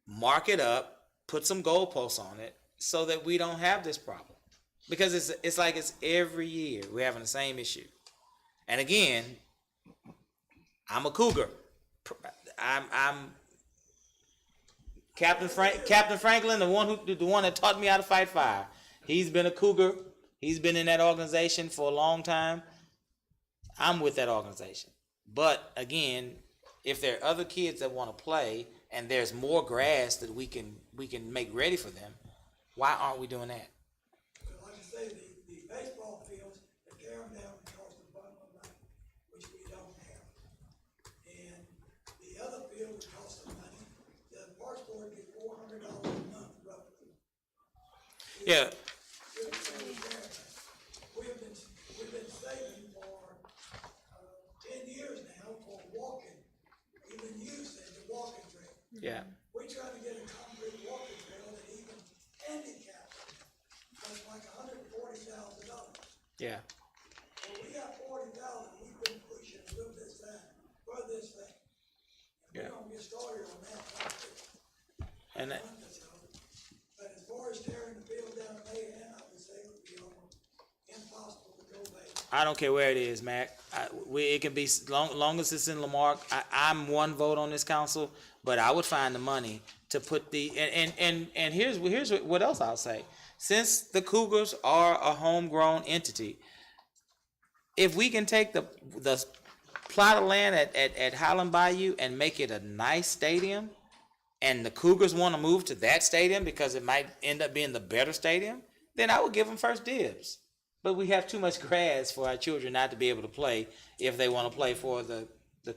mark it up, put some goalposts on it, so that we don't have this problem. Because it's like it's every year we're having the same issue. And again, I'm a Cougar. I'm Captain Franklin, the one that taught me how to fight fire. He's been a Cougar. He's been in that organization for a long time. I'm with that organization. But again, if there are other kids that want to play and there's more grass that we can make ready for them, why aren't we doing that? Like I say, the baseball fields, they tear them down and cost a bunch of money, which we don't have. And the other field would cost some money. The parks board gets $400 a month roughly. Yeah. We've been saving for 10 years now for walking, even you said the walking trail. Yeah. We try to get a concrete walking trail that even handicapped, it's like $140,000. Yeah. Well, we got 40,000, we've been pushing a little bit for this thing. And Yeah. we're gonna get started on that. And that, But as far as tearing the field down at Mayhem, I would say it would be almost impossible to go back. I don't care where it is, Mac. It can be long as it's in Lamarck. I'm 1 vote on this council, but I would find the money to put and here's what else I'll say. Since the Cougars are a homegrown entity, if we can take the plot of land at Highland Bayou and make it a nice stadium, and the Cougars want to move to that stadium because it might end up being the better stadium, then I would give them first dibs. But we have too much grass for our children not to be able to play if they want to play for the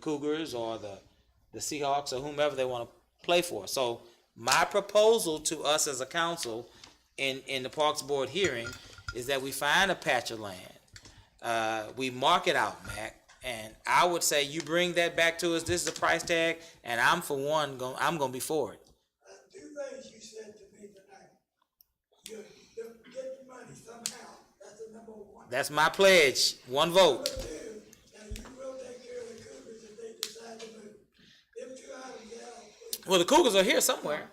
Cougars or the Seahawks or whomever they want to play for. So my proposal to us as a council in the Parks Board hearing is that we find a patch of land. We mark it out, Mac. And I would say you bring that back to us. This is a price tag, and I'm for one, I'm gonna be for it. Two things you said to me tonight. You get the money somehow, that's the number one. That's my pledge. One vote. Number two, now you will take care of the Cougars if they decide to move. Them two items out. Well, the Cougars are here somewhere.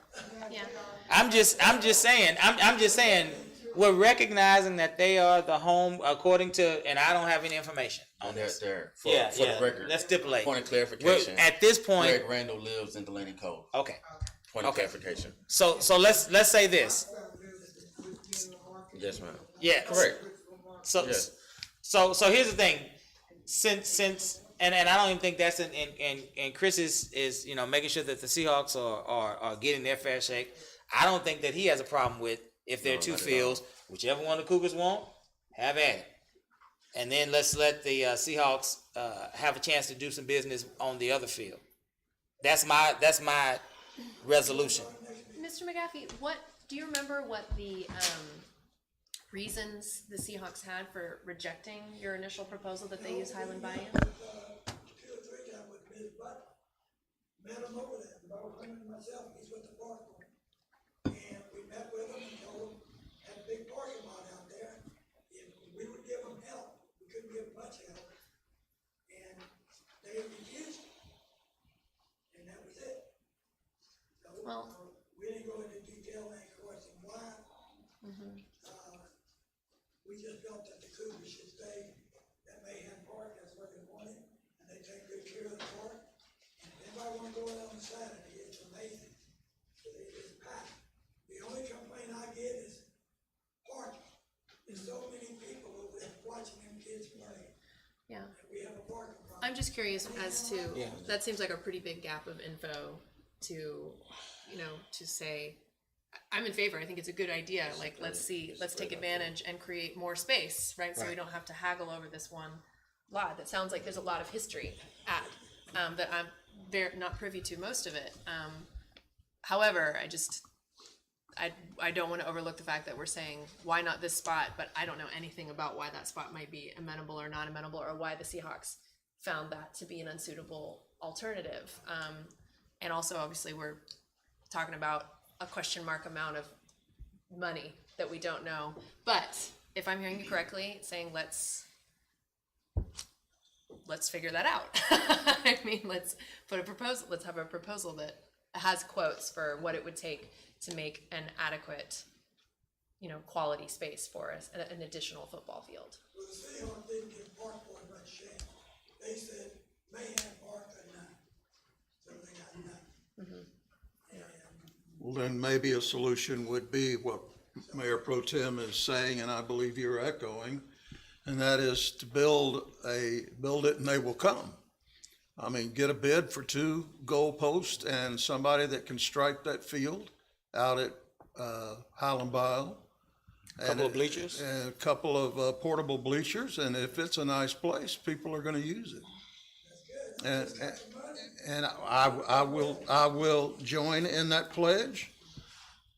Yeah. I'm just saying, we're recognizing that they are the home according to, and I don't have any information on And they're this. there for Yeah, the record. let's stipulate. Point of clarification. At this point, Greg Randall lives in Delaney Cove. okay. Point of clarification. So let's say this. Yes, ma'am. Yeah. Correct. So Yes. so here's the thing. Since and I don't even think that's in Chris is making sure that the Seahawks are getting their fair shake. I don't think that he has a problem with if there are two not at fields, whichever one the Cougars want, have at it. And then let's let the Seahawks have a chance to do some business on the other field. That's my resolution. Mr. McGaffey, do you remember what the reasons the Seahawks had for rejecting your initial proposal that they use Highland Buy-in? 2 or 3 times with Ms. Butler. Met him over there, about him and myself, he's with the park board. And we met with him and told him, had a big parking lot out there, if we would give them help, we couldn't give much help. And they refused it. And that was it. So, Well- we didn't go into detail and question why. We just felt that the Cougars should stay at Mayhem Park, that's what they wanted, and they take good care of the park. And if anybody wanna go out on Saturday, it's amazing. It's packed. The only complaint I get is parking. There's so many people over there watching them kids play. Yeah. We have a parking problem. I'm just curious as to, that seems like a pretty big gap of info to say, I'm in favor. I think it's a good idea. Like, let's take advantage and create more space, right? So we don't have to haggle over this one lot. That sounds like there's a lot of history that I'm not privy to most of it. However, I don't want to overlook the fact that we're saying, why not this spot? But I don't know anything about why that spot might be amenable or not amenable, or why the Seahawks found that to be an unsuitable alternative. And also, obviously, we're talking about a question mark amount of money that we don't know. But if I'm hearing you correctly, saying let's figure that out. I mean, let's put a proposal. Let's have a proposal that has quotes for what it would take to make an adequate, quality space for us, an additional football field. Well, the Seahawks didn't give Park Board much shame. They said Mayhem Park or none. So they got none. Well, then maybe a solution would be what Mayor Pro Tem is saying, and I believe you're echoing, and that is to build it and they will come. I mean, get a bid for 2 goal posts and somebody that can stripe that field out at Highland Bayou. Couple of bleachers? And a couple of portable bleachers, and if it's a nice place, people are gonna use it. And I will join in that pledge.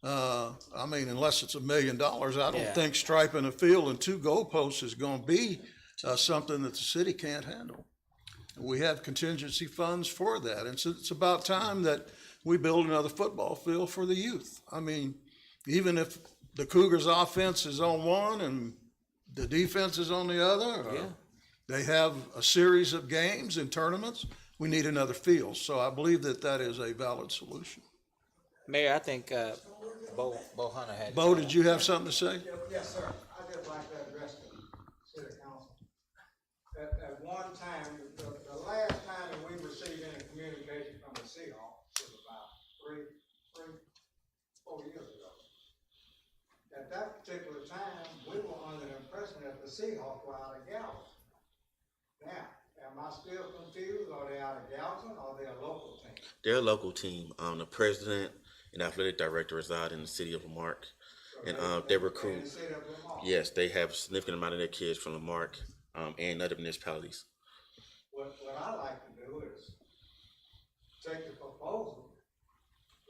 I mean, unless it's $1 million, I don't think striping a field and 2 goalposts is gonna be something that the city can't handle. We have contingency funds for that, and so it's about time that we build another football field for the youth. I mean, even if the Cougars offense is on one and the defense is on the other, or they have a series of games and tournaments, we need another field. So I believe that is a valid solution. Mayor, I think Bo Hunter had. Bo, did you have something to say? Yes, sir. I'd just like to address the city council. At one time, the last time that we received any communication from the Seahawks was about 4 years ago. At that particular time, we were under the impression that the Seahawks were out of Galveston. Now, am I still confused? Are they out of Galveston or are they a local team? They're a local team. The president and athletic director reside in the city of Marque. And they recruit. In the city of Lamar. Yes, they have a significant amount of their kids from Marque and other municipalities. What I like to do is take the proposal.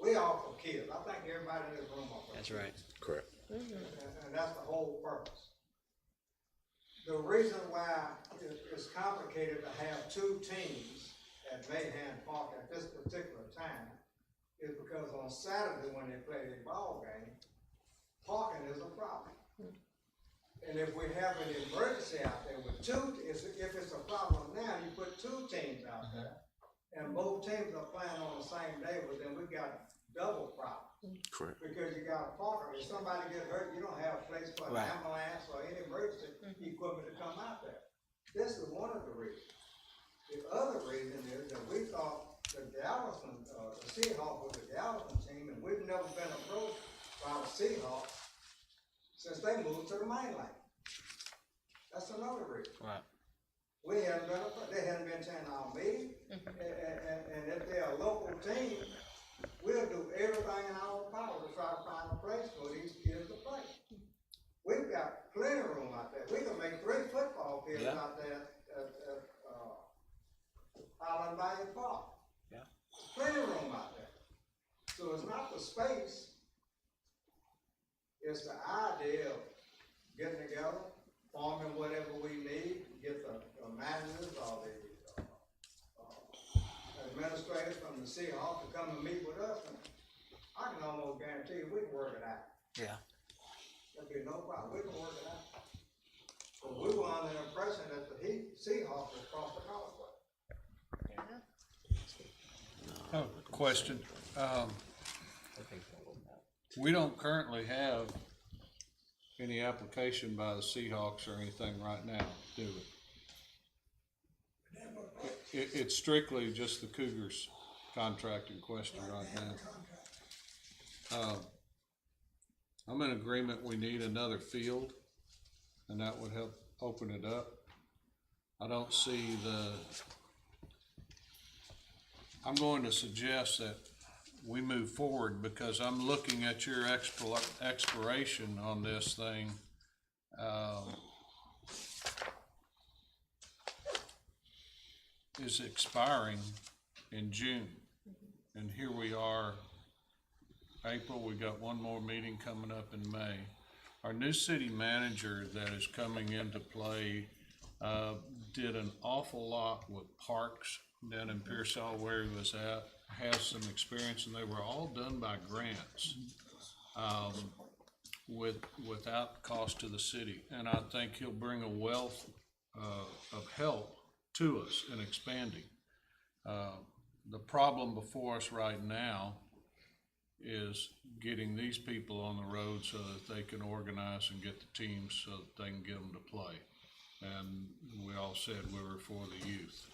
We all for kids. I think everybody in this room are for kids. That's right. Correct. And that's the whole purpose. the reason why it's complicated to have two teams at Mayhan Park at this particular time is because on Saturday when they play their ball game, parking is a problem. And if we have an emergency out there with if it's a problem now, you put two teams out there, and both teams are playing on the same day, but then we got double problems. Correct. Because you got a parker, if somebody get hurt, you don't have a place for an Right. ambulance or any emergency equipment to come out there. This is one of the reasons. The other reason is that we thought the Galveston, the Seahawks was a Galveston team, and we've never been approached by the Seahawks since they moved to the mainland. That's another reason. Right. We haven't been, they hadn't been to our meeting, and if they're a local team, we'll do everything in our power to try to find a place for these kids to play. We've got plenty of room out there. We can make 3 football fields Yeah. out there at Island Valley Park. Yeah. Plenty of room out there. So it's not the space, it's the idea of getting together, forming whatever we need, get the managers or the administrators from the Seahawks to come and meet with us, and I can almost guarantee you, we can work it out. Yeah. There'll be no problem, we can work it out. But we were under the impression that the Seahawks was across the causeway. I have a question. We don't currently have any application by the Seahawks or anything right now, do we? It's strictly just the Cougars contract in question right now. I'm in agreement, we need another field, and that would help open it up. I don't see I'm going to suggest that we move forward because I'm looking at your expiration on this thing. Is expiring in June. And here we are, April, we got one more meeting coming up in May. Our new city manager that is coming into play did an awful lot with parks down in Pearsall where he was at, has some experience, and they were all done by grants without cost to the city. And I think he'll bring a wealth of help to us in expanding. The problem before us right now is getting these people on the road so that they can organize and get the teams so that they can get them to play. And we all said we were for the youth.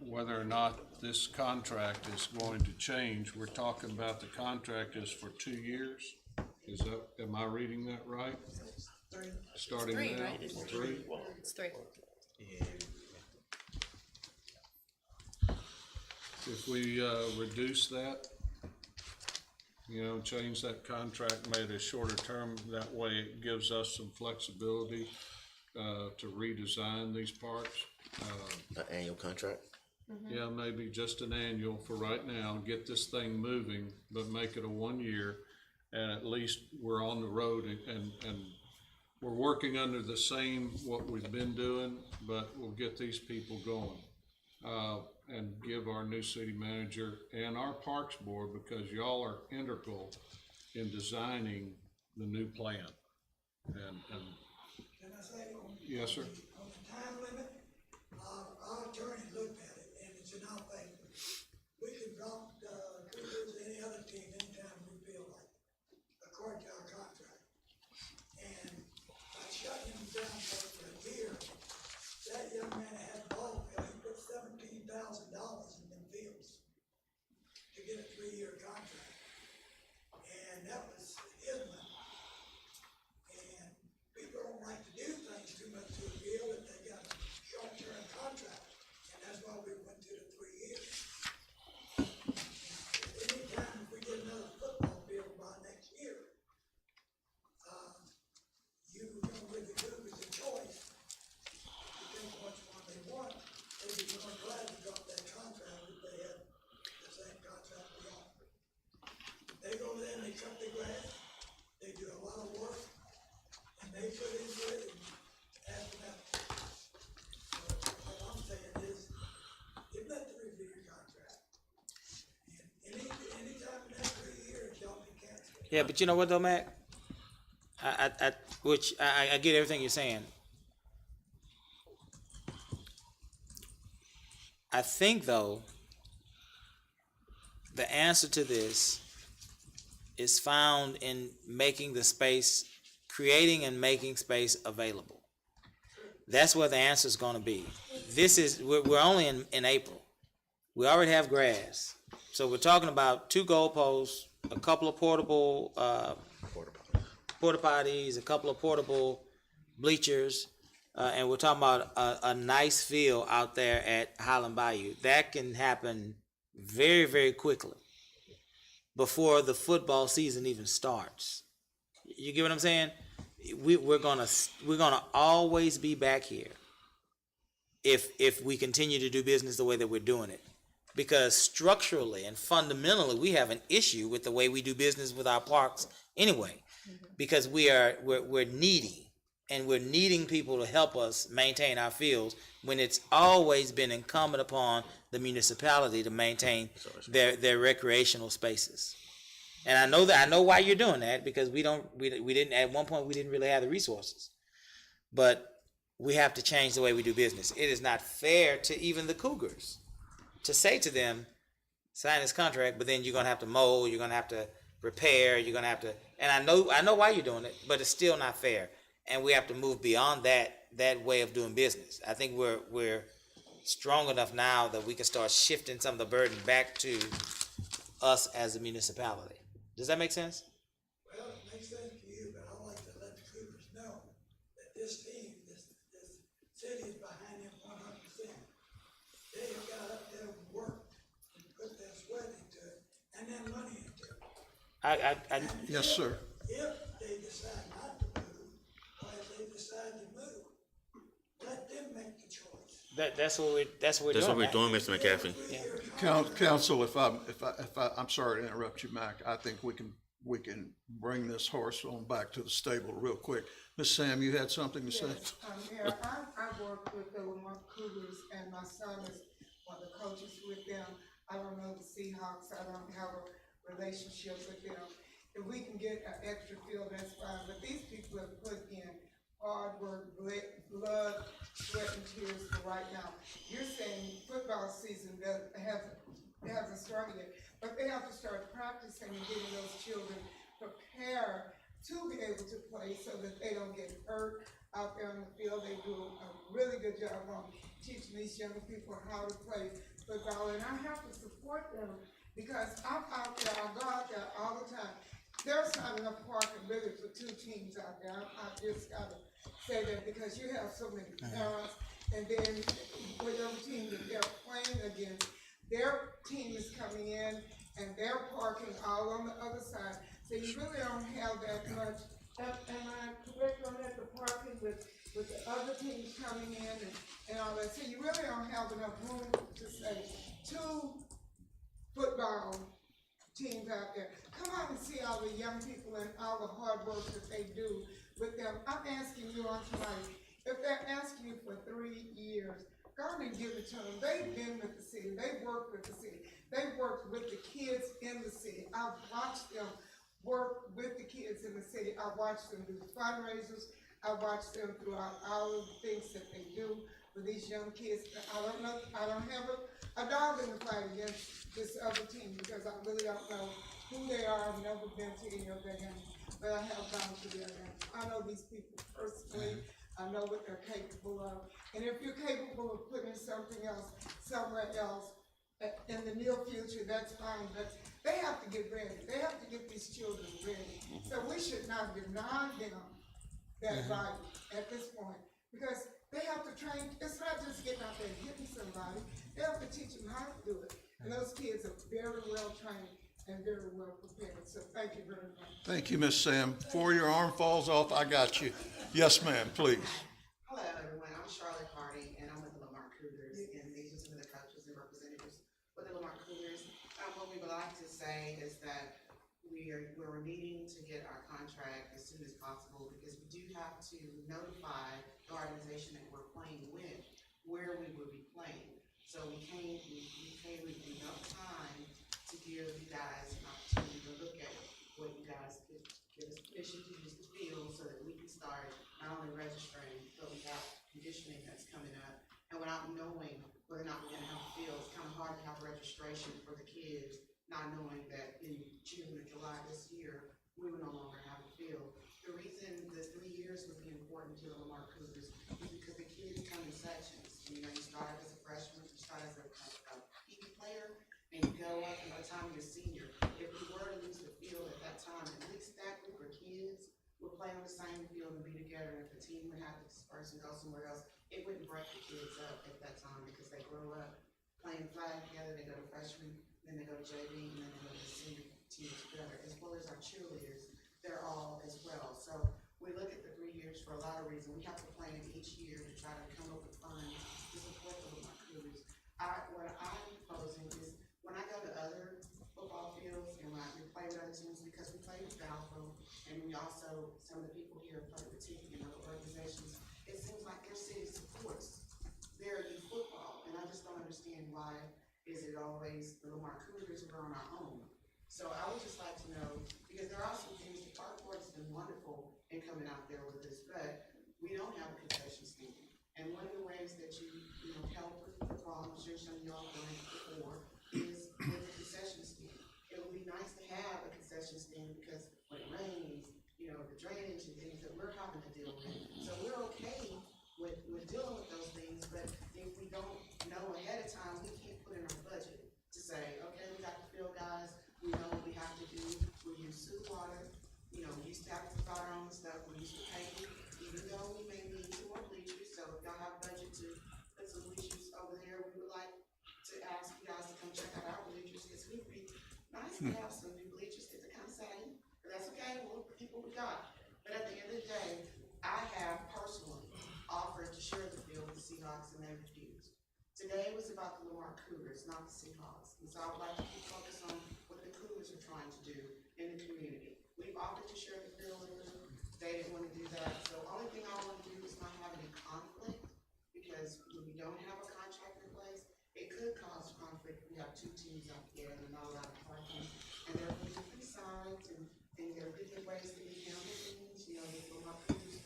Whether or not this contract is going to change, we're talking about the contract is for 2 years. Am I reading that right? Starting Three, now? right? 3? It's 3. If we reduce that, change that contract, made a shorter term, that way it gives us some flexibility to redesign these parks. An annual contract. Yeah, maybe just an annual for right now, get this thing moving, but make it a 1 year. And at least we're on the road and we're working under the same, what we've been doing, but we'll get these people going. And give our new city manager and our parks board, because y'all are integral in designing the new plan. And Can I say, yes, sir. on the time limit, our attorney looked at it, and it's in our favor. We can drop Cougars, any other team, anytime we feel like, according to our contract. And by shutting him down for a year, that young man had a ball field, he put $17,000 in them fields to get a 3-year contract. And that was his money. And people don't like to do things too much to a field if they got a short-term contract. And that's why we went to the 3 years. Anytime if we get another football field by next year, you give the Cougars a choice Yeah, but you know what though, Mac? I get everything you're saying. I think though, the answer to this is found in making the space, creating and making space available. That's where the answer is going to be. We're only in April. We already have grass. So we're talking about 2 goalposts, a couple of portable porta potties, a couple of portable bleachers, and we're talking about a nice field out there at Highland Bayou. That can happen very, very quickly before the football season even starts. You get what I'm saying? We're gonna always be back here if we continue to do business the way that we're doing it, because structurally and fundamentally we have an issue with the way we do business with our parks anyway, because we're needy, and we're needing people to help us maintain our fields when it's always been incumbent upon the municipality to maintain their recreational spaces. And I know why you're doing that, because we didn't at one point, we didn't really have the resources, but we have to change the way we do business. It is not fair to even the Cougars to say to them, sign this contract, but then you're gonna have to mow, you're gonna have to repair, you're gonna have to. And I know why you're doing it, but it's still not fair. And we have to move beyond that way of doing business. I think we're strong enough now that we can start shifting some of the burden back to us as a municipality. Does that make sense? Well, it makes sense to you, but I like to let the Cougars know that this team, this city is behind them 100%. They have got up there and worked and put their sweat into it and then money into it. Yes, sir. If they decide not to move, or if they decide to move, let them make the choice. That's what we're That's doing. what we're doing, Mr. McCaffrey. Council, if I'm sorry to interrupt you, Mac. I think we can bring this horse on back to the stable real quick. Miss Sam, you had something to say? Yes, Mayor, I work with the Marque Cougars, and my son is one of the coaches with them. I don't know the Seahawks, I don't have a relationship with them. If we can get an extra field, that's fine, but these people have put in hard work, blood, sweat, and tears for right now. You're saying football season hasn't started yet, but they have to start practicing and getting those children prepared to be able to play so that they don't get hurt out there on the field. They do a really good job on teaching these young people how to play football, and I have to support them because I'm out there, I go out there all the time. There's not enough parking really for 2 teams out there. I just gotta say that, because you have so many parents, and then whatever team that they're playing against, their team is coming in and they're parking all on the other side. So you really don't have that much. Am I correct on that? The parking with the other teams coming in and all that. So you really don't have enough room to say 2 football teams out there. Come out and see all the young people and all the hard work that they do with them. I'm asking you on tonight, if they're asking you for 3 years, go on and give it to them. They've been with the city. They've worked with the city. They've worked with the kids in the city. I've watched them work with the kids in the city. I've watched them do fundraisers. I've watched them throughout all of the things that they do for these young kids. I don't know, I don't have a dog in the fight against this other team, because I really don't know who they are. I've never been to any of their games, but I have gone to their games. I know these people personally. I know what they're capable of. And if you're capable of putting something else somewhere else in the near future, that's fine. But they have to get ready. They have to get these children ready. So we should not deny them that right at this point, because they have to train. It's not just getting out there and hitting somebody. They have to teach them how to do it. And those kids are very well trained and very well prepared. So thank you very much. Thank you, Miss Sam. Before your arm falls off, I got you. Yes, ma'am, please. Hello, everyone. I'm Charlotte Hardy, and I'm with the Marque Cougars, and these are some of the coaches and representatives with the Marque Cougars. What we would like to say is that we're needing to get our contract as soon as possible, because we do have to notify the organization that we're playing with where we will be playing. So we came with enough time to give you guys an opportunity to look at what you guys permission to use the field so that we can start not only registering, but we have conditioning that's coming up. And without knowing whether or not we're gonna have a field, it's kind of hard to have registration for the kids, not knowing that in June or July this year, we will no longer have a field. The reason the 3 years would be important to the Lamar Cougars is because the kids come in sections. You know, you start as a freshman, you start as a PE player, and you go up, and by the time you're a senior, if we were to lose the field at that time, at least that group of kids would play on the same field and be together. And if the team would have to disperse and go somewhere else, it wouldn't break the kids up at that time because they grow up playing flag together. They go to freshman, then they go to JV, and then they go to the senior team together, as well as our cheerleaders. They're all as well. So we look at the 3 years for a lot of reasons. We have to plan each year to try to come up with funds to support the Lamar Cougars. What I'm proposing is when I go to other football fields and when we play with other teams, because we play with Valpo, and we also, some of the people here play with TIC and other organizations, it seems like their city supports their youth football, and I just don't understand why is it always the Lamar Cougars are on our own. So I would just like to know, because there are some things, the park board has been wonderful in coming out there with this, but we don't have a concession stand. And one of the ways that you help with football, I'm sure some of y'all have done it before, is with the concession stand. It would be nice to have a concession stand because when it rains, the drainage and things that we're having to deal with. So we're okay with dealing with those things, but if we don't know ahead of time, we can't put in our budget to say, okay, we got the field guys, we know what we have to do, we use sewer water, we used to have to provide our own stuff, we used to pay, even though we may need some more bleachers, so if y'all have budget to put some bleachers over there, we would like to ask you guys to come check out our bleachers, because it would be nice to have some new bleachers, because they're kind of saggy, but that's okay, we'll keep what we got. But at the end of the day, I have personally offered to share the field with the Seahawks, and they refused. Today was about the Lamar Cougars, not the Seahawks, and so I would like to keep focused on what the Cougars are trying to do in the community. We've offered to share the field with them, they didn't want to do that, so the only thing I want to do is not have any conflict, because when we don't have a contract in place, it could cause conflict. We have two teams out there and not a lot of parking, and there are different sides, and there are different ways that we handle things, the Lamar Cougars,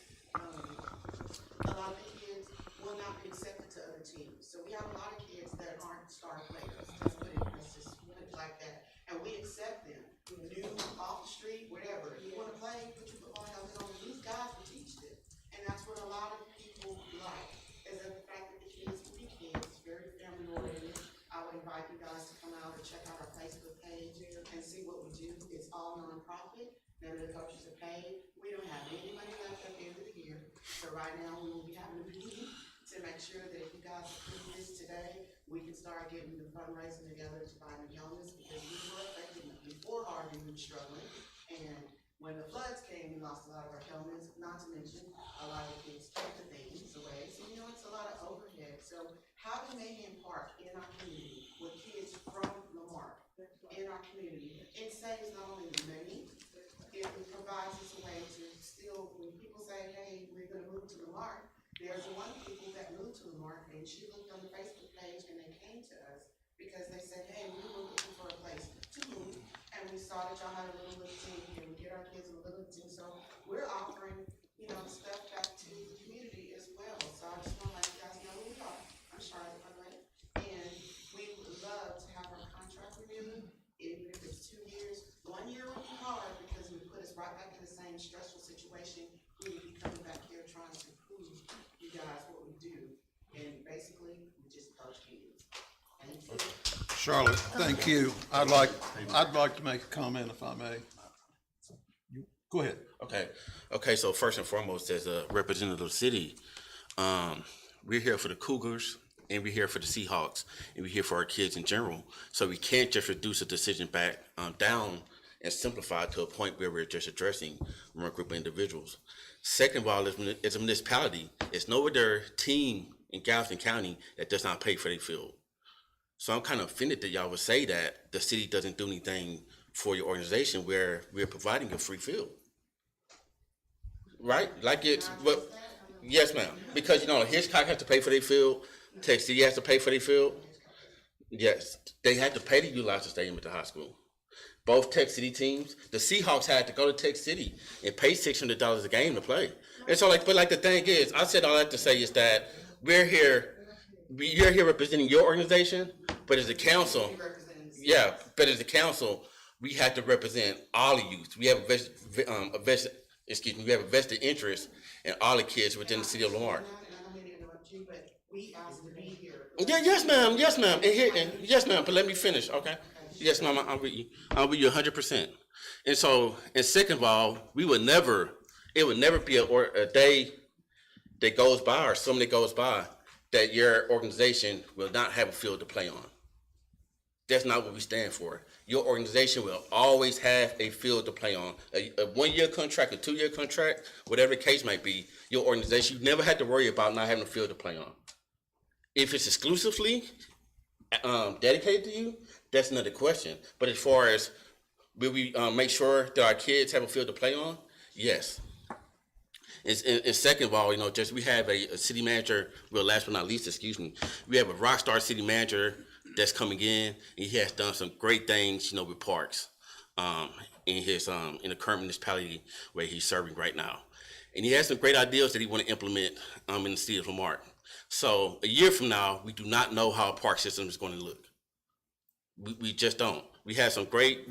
a lot of the kids will not be accepted to other teams. So we have a lot of kids that aren't star players. Let's just put it like that. And we accept them. New, off the street, whatever. If you want to play, put your football helmet on. These guys will teach them. And that's what a lot of people like, is the fact that the kids will be kids, very family oriented. I would invite you guys to come out and check out our Facebook page and see what we do. It's all nonprofit. None of the coaches are paid. We don't have any money left at the end of the year. So right now, we will be having a meeting to make sure that if you guys approve this today, we can start getting the fundraising together to buy new helmets, because we were affected before Harvey, we were struggling. And when the floods came, we lost a lot of our helmets, not to mention a lot of kids took the things away. So, it's a lot of overhead. So having Mayhem Park in our community with kids from Lamar in our community, it saves not only the money, it provides us a way to still, when people say, hey, we're going to move to Lamar, there's one people that moved to Lamar, and she looked on the Facebook page and they came to us because they said, hey, we were looking for a place to move, and we saw that y'all had a little team, and we get our kids in a little team, so we're offering, stuff back to the community as well. So I just want to let you guys know who we are. I'm Charlotte Conway, and we would love to have our contract renewed, even if it's 2 years. 1 year would be hard because it would put us right back in the same stressful situation. We would be coming back here trying to prove you guys what we do, and basically we just coach kids. Thank you. Charlotte, thank you. I'd like to make a comment if I may. Go ahead. Okay. So first and foremost, as a representative of the city, we're here for the Cougars, and we're here for the Seahawks, and we're here for our kids in general. So we can't just reduce a decision back down and simplify it to a point where we're just addressing one group of individuals. Second of all, as a municipality, it's no other team in Galveston County that does not pay for their field. So I'm kind of offended that y'all would say that the city doesn't do anything for your organization where we're providing a free field. Right? Like yes, ma'am. Because, Hitchcock has to pay for their field. Tech City has to pay for their field. Yes, they have to pay to utilize the stadium at the high school. both Tech City teams. The Seahawks had to go to Tech City and pay $600 a game to play. And so, like, but like the thing is, I said all that to say is that you're here representing your organization, but as a council, yeah, but as a council, we have to represent all the youth. We have a vested interest in all the kids within the city of Lamar. And I don't mean to interrupt you, but we asked to be here. Yeah, yes, ma'am. Yes, ma'am. But let me finish, okay? Yes, ma'am. I'm with you. I'm with you 100%. And so, and second of all, it would never be a day that goes by or something that goes by that your organization will not have a field to play on. That's not what we stand for. Your organization will always have a field to play on. A 1-year contract, a 2-year contract, whatever the case might be, your organization, you never have to worry about not having a field to play on. If it's exclusively dedicated to you, that's another question. But as far as will we make sure that our kids have a field to play on? Yes. And second of all, just we have a city manager, well, last but not least, we have a rock star city manager that's coming in, and he has done some great things, with parks in the current municipality where he's serving right now. And he has some great ideas that he want to implement in the city of Lamar. So a year from now, we do not know how a park system is going to look. We just don't. We have some great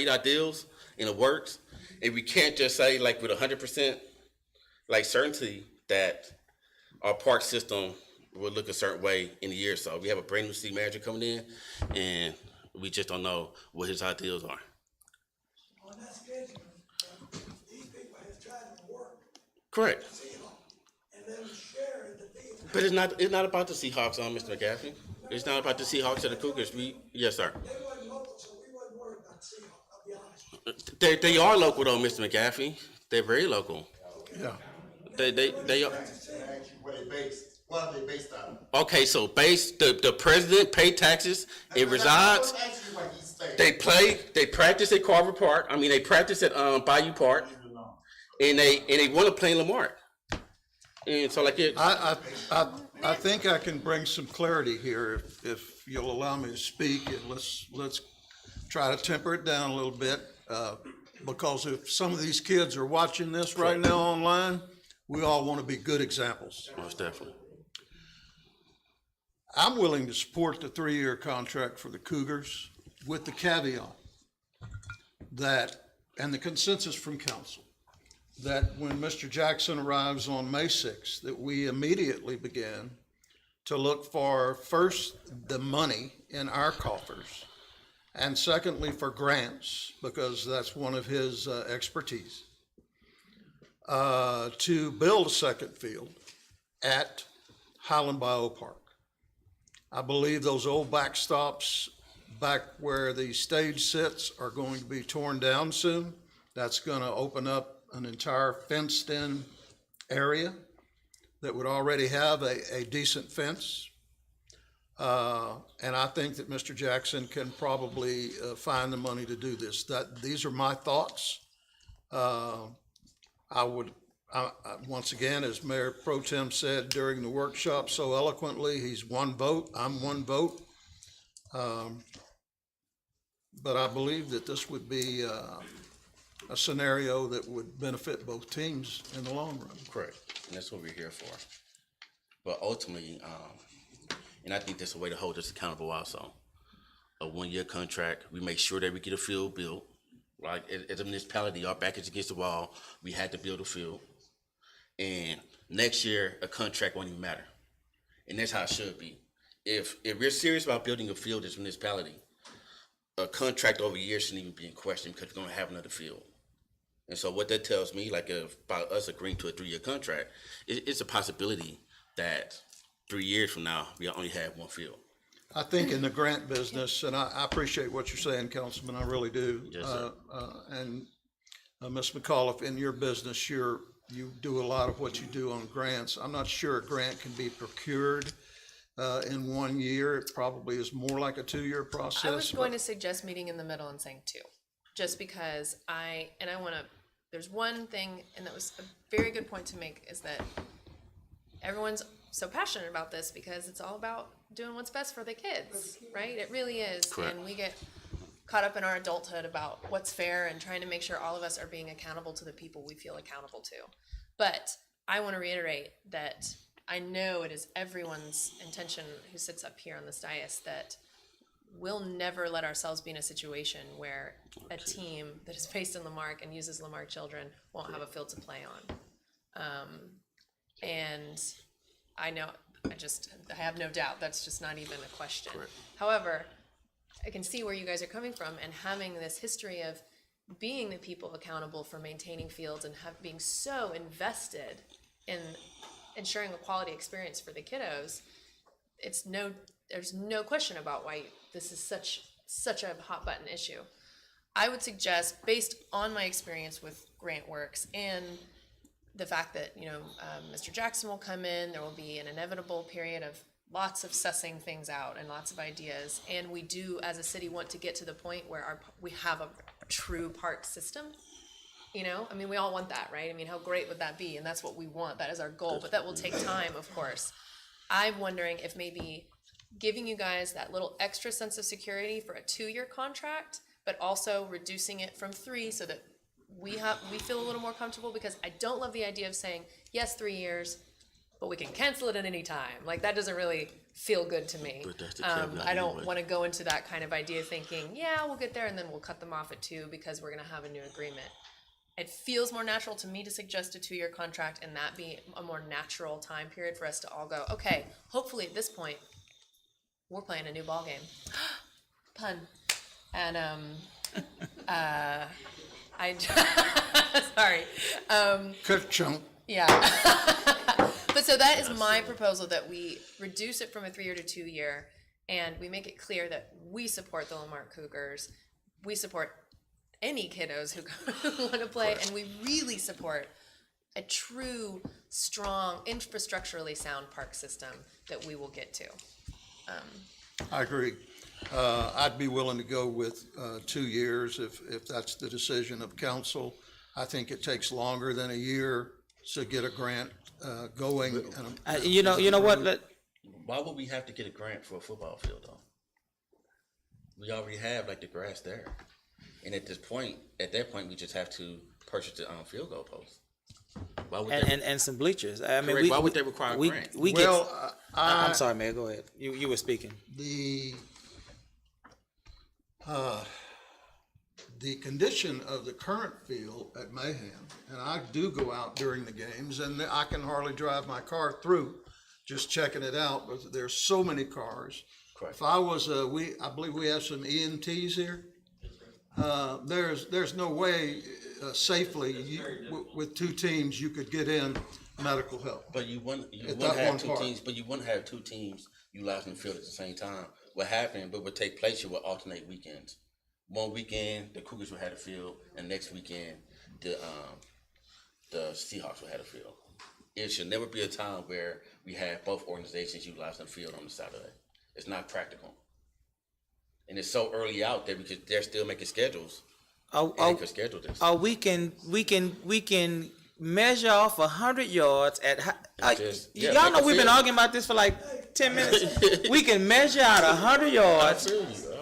ideas in the works, and we can't just say like with 100% like certainty that our park system will look a certain way in a year or so. We have a brand new city manager coming in, and we just don't know what his ideas are. On that schedule, these people have tried to work. Correct. And then share the field. But it's not about the Seahawks, Mr. McGaffey. It's not about the Seahawks or the Cougars. Yes, sir. They wasn't local, so we wasn't worried about Seahawks, I'll be honest. They are local though, Mr. McGaffey. They're very local. Yeah. They are. Where they based? What are they based on? Okay, so the president paid taxes. It resides. They practice at Carver Park. They practice at Bayou Park, and they want to play in Lamar. And so like it. I think I can bring some clarity here if you'll allow me to speak, and let's try to temper it down a little bit, because if some of these kids are watching this right now online, we all want to be good examples. Most definitely. I'm willing to support the 3-year contract for the Cougars with the caveat that, and the consensus from council, that when Mr. Jackson arrives on May 6th, that we immediately begin to look for, first, the money in our coffers, and secondly, for grants, because that's one of his expertise, to build a second field at Highland Bayou Park. I believe those old backstops back where the stage sits are going to be torn down soon. That's going to open up an entire fenced-in area that would already have a decent fence. And I think that Mr. Jackson can probably find the money to do this. These are my thoughts. Once again, as Mayor Pro Tem said during the workshop so eloquently, he's one vote, I'm one vote. But I believe that this would be a scenario that would benefit both teams in the long run. Correct, and that's what we're here for. But ultimately, and I think that's a way to hold us accountable also. A 1-year contract, we make sure that we get a field built. Right, as a municipality, our back is against the wall. We had to build a field. And next year, a contract won't even matter. And that's how it should be. If we're serious about building a field as a municipality, a contract over a year shouldn't even be in question because we're going to have another field. And so what that tells me, like about us agreeing to a 3-year contract, it's a possibility that 3 years from now, we only have one field. I think in the grant business, and I appreciate what you're saying, Councilman, I really do. Yes, sir. And Ms. McAuliffe, in your business, you do a lot of what you do on grants. I'm not sure a grant can be procured in 1 year. It probably is more like a 2-year process. I was going to suggest meeting in the middle and saying 2, just because there's one thing, and that was a very good point to make, is that everyone's so passionate about this because it's all about doing what's best for the kids, right? It really is. Correct. And we get caught up in our adulthood about what's fair and trying to make sure all of us are being accountable to the people we feel accountable to. But I want to reiterate that I know it is everyone's intention who sits up here on this dais that we'll never let ourselves be in a situation where a team that is based in Lamarque and uses Lamarque children won't have a field to play on. And I know, I have no doubt, that's just not even a question. Correct. However, I can see where you guys are coming from, and having this history of being the people accountable for maintaining fields and being so invested in ensuring a quality experience for the kiddos, there's no question about why this is such a hot button issue. I would suggest, based on my experience with grant works and the fact that, Mr. Jackson will come in, there will be an inevitable period of lots of sussing things out and lots of ideas. And we do, as a city, want to get to the point where we have a true park system. We all want that, right? How great would that be? And that's what we want. That is our goal. But that will take time, of course. I'm wondering if maybe giving you guys that little extra sense of security for a 2-year contract, but also reducing it from 3 so that we feel a little more comfortable, because I don't love the idea of saying, yes, 3 years, but we can cancel it at any time. Like, that doesn't really feel good to me. But that's the caveat I don't anyway. want to go into that kind of idea thinking, yeah, we'll get there and then we'll cut them off at 2 because we're going to have a new agreement. It feels more natural to me to suggest a 2-year contract and that be a more natural time period for us to all go, okay, hopefully at this point, we're playing a new ball game. Pun. And, sorry. Ka-chunk. Yeah. But so that is my proposal, that we reduce it from a 3-year to 2-year, and we make it clear that we support the Lamarque Cougars. We support any kiddos who want to play, and we really support a true, strong, infrastructurally sound park system that we will get to. I agree. I'd be willing to go with 2 years if that's the decision of council. I think it takes longer than a year to get a grant going. You know what? Why would we have to get a grant for a football field though? We already have the grass there, and at that point, we just have to purchase the field goal post. Why would And some bleachers. Correct. Why would they require a grant? I'm sorry, man. Go ahead. You were speaking. The condition of the current field at Mayhem, and I do go out during the games, and I can hardly drive my car through, just checking it out, but there's so many cars. Correct. If I was, I believe we have some EMTs here. There's no way safely with 2 teams you could get in medical help. But you wouldn't have 2 teams. But you wouldn't have 2 teams utilizing the field at the same time. What happened? But would take place. You would alternate weekends. One weekend the Cougars would have the field, and next weekend the Seahawks would have the field. It should never be a time where we have both organizations utilizing the field on the Saturday. It's not practical. And it's so early out there because they're still making schedules. They could schedule this. We can measure off 100 yards at. Y'all know we've been arguing about this for like 10 minutes. We can measure out 100 yards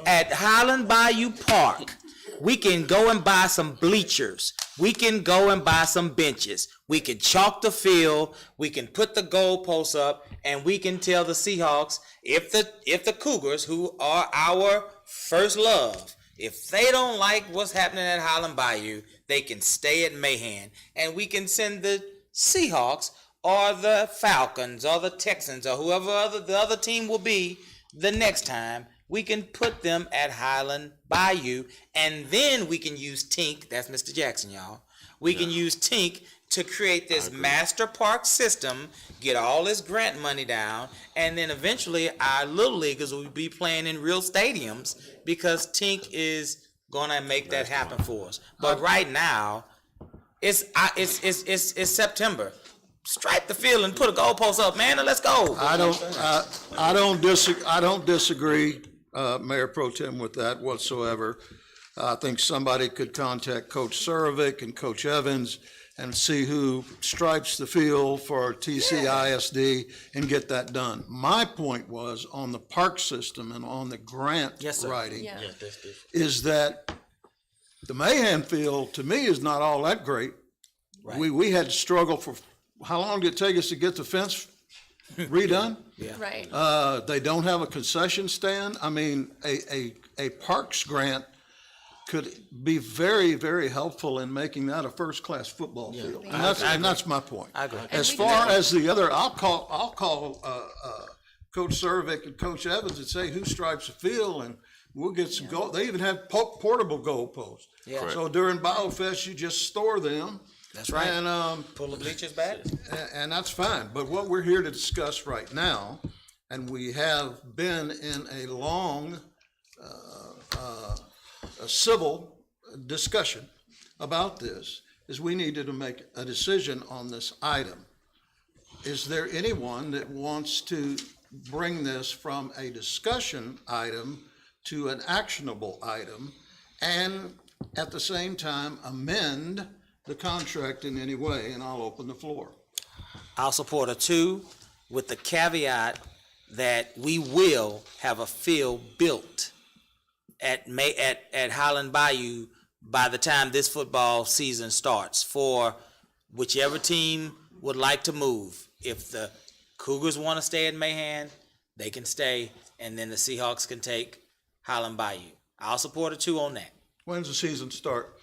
at Highland Bayou Park. We can go and buy some bleachers. We can go and buy some benches. We can chalk the field. We can put the goalposts up, and we can tell the Seahawks, if the Cougars, who are our first love, if they don't like what's happening at Highland Bayou, they can stay at Mayhem, and we can send the Seahawks or the Falcons or the Texans or whoever the other team will be the next time. We can put them at Highland Bayou, and then we can use Tink, that's Mr. Jackson, y'all. We can use Tink to create this master park system, get all this grant money down, and then eventually our little leaguers will be playing in real stadiums because Tink is gonna make that happen for us. But right now, it's September. Stripe the field and put a goalpost up, man, and let's go. I don't disagree, Mayor Pro Tem, with that whatsoever. I think somebody could contact Coach Surovic and Coach Evans and see who stripes the field for TCISD and get that done. My point was on the park system and on the grant Yes, sir. writing, Yeah. Yeah, that's different. is that the Mahan field, to me, is not all that great. We had to struggle for, how long did it take us to get the fence redone? Right. They don't have a concession stand. I mean, a parks grant could be very, very helpful in making that a first-class football field. And that's my point. I agree. As far as the other, I'll call Coach Cervick and Coach Evans and say, who stripes the field, and we'll get some goal. They even have portable goalposts. Yeah. So during BioFest, you just store them. That's right. And, Pull the bleachers back. and that's fine. But what we're here to discuss right now, and we have been in a long, a civil discussion about this, is we needed to make a decision on this item. Is there anyone that wants to bring this from a discussion item to an actionable item, and at the same time amend the contract in any way? And I'll open the floor. I'll support a 2 with the caveat that we will have a field built at Highland Bayou by the time this football season starts for whichever team would like to move. If the Cougars want to stay at Mahan, they can stay, and then the Seahawks can take Highland Bayou. I'll support a 2 on that. When's the season start?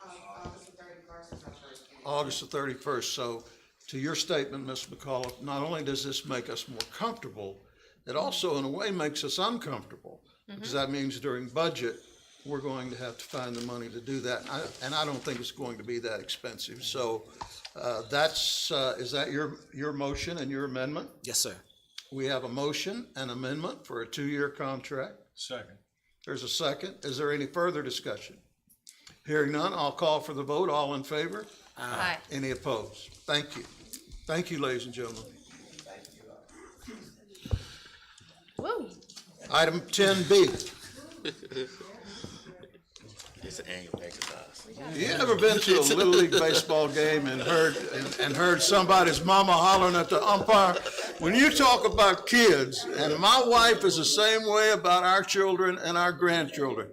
August the 31st is our first game. August the 31st. So to your statement, Ms. McCullough, not only does this make us more comfortable, it also in a way makes us uncomfortable. Because that means during budget, we're going to have to find the money to do that. And I don't think it's going to be that expensive. So is that your motion and your amendment? Yes, sir. We have a motion and amendment for a 2-year contract. Second. There's a second. Is there any further discussion? Hearing none, I'll call for the vote. All in favor? Aye. Any opposed? Thank you. Thank you, ladies and gentlemen. Woo. Item 10B. It's an annual exercise. You ever been to a Little League baseball game and heard somebody's mama hollering at the umpire? When you talk about kids, and my wife is the same way about our children and our grandchildren,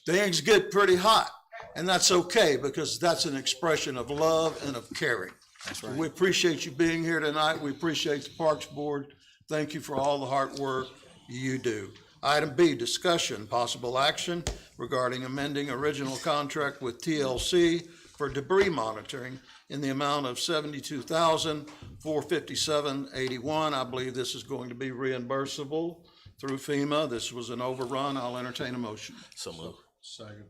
things get pretty hot. And that's okay, because that's an expression of love and of caring. That's right. We appreciate you being here tonight. We appreciate the Parks Board. Thank you for all the hard work you do. Item B, discussion, possible action regarding amending original contract with TLC for debris monitoring in the amount of $72,457.81. I believe this is going to be reimbursable through FEMA. This was an overrun. I'll entertain a motion. So move. Second.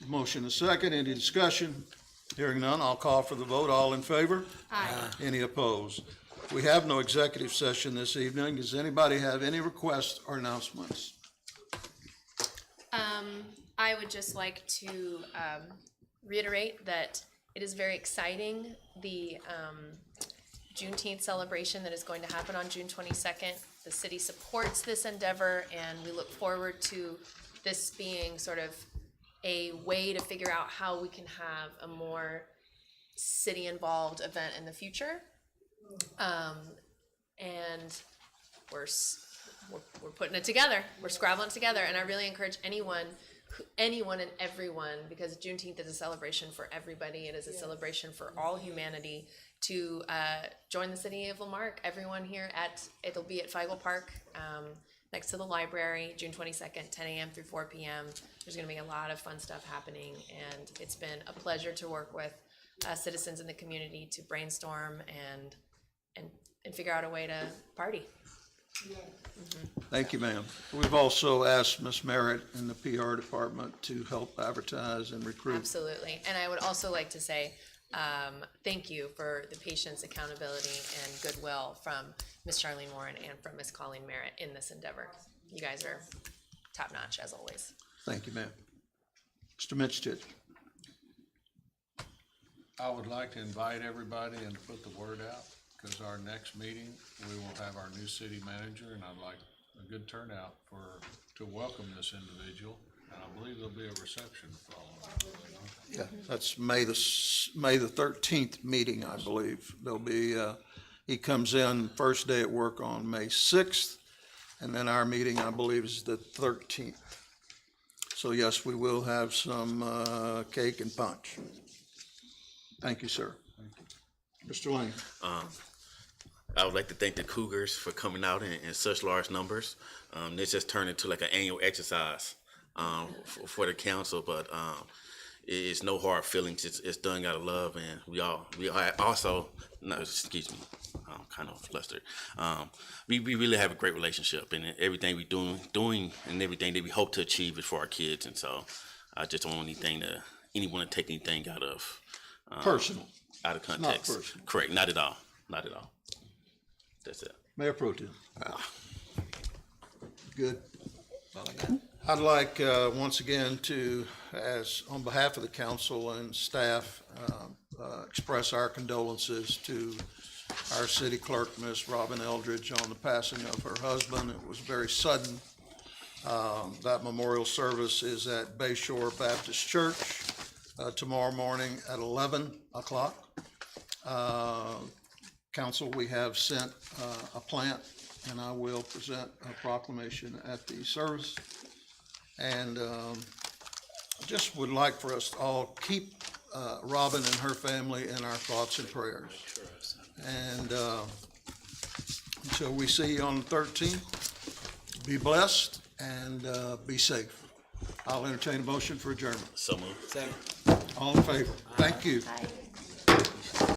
Motion is second. Any discussion? Hearing none, I'll call for the vote. All in favor? Aye. Any opposed? We have no executive session this evening. Does anybody have any requests or announcements? I would just like to reiterate that it is very exciting, the Juneteenth celebration that is going to happen on June 22nd. The city supports this endeavor, and we look forward to this being sort of a way to figure out how we can have a more city-involved event in the future. And we're putting it together. We're scrabbling it together, and I really encourage anyone and everyone, because Juneteenth is a celebration for everybody. It is a celebration for all humanity, to join the city of Lamarque. Everyone here it'll be at Feigl Park, next to the library, June 22nd, 10 a.m. through 4 p.m. There's going to be a lot of fun stuff happening, and it's been a pleasure to work with citizens in the community to brainstorm and figure out a way to party. Thank you, ma'am. We've also asked Ms. Merritt in the PR department to help advertise and recruit. Absolutely. And I would also like to say thank you for the patience, accountability, and goodwill from Ms. Charlene Warren and from Ms. Colleen Merritt in this endeavor. You guys are top notch, as always. Thank you, ma'am. Mr. Mitchell. I would like to invite everybody and put the word out, because our next meeting, we will have our new city manager, and I'd like a good turnout to welcome this individual. And I believe there'll be a reception following. Yeah, that's May the 13th meeting, I believe. There'll be, he comes in first day at work on May 6th, and then our meeting, I believe, is the 13th. So yes, we will have some cake and punch. Thank you, sir. Mr. Lane. I would like to thank the Cougars for coming out in such large numbers. This just turned into like an annual exercise for the council, but it's no hard feelings. It's done out of love, and we also, no, excuse me, I'm kind of flustered. We really have a great relationship, and everything we doing and everything that we hope to achieve is for our kids. And so I just don't want anyone to take anything out of Personal. out of context. Not personal. Correct. Not at all. Not at all. That's it. Mayor Pro Tem. Good. I'd like, once again, on behalf of the council and staff, express our condolences to our city clerk, Miss Robin Eldridge, on the passing of her husband. It was very sudden. That memorial service is at Bayshore Baptist Church tomorrow morning at 11 o'clock. Council, we have sent a plant, and I will present a proclamation at the service. And just would like for us to all keep Robin and her family in our thoughts and prayers. And until we see you on the 13th, be blessed and be safe. I'll entertain a motion for adjournment. So moved. Second. All in favor? Thank you. Bye.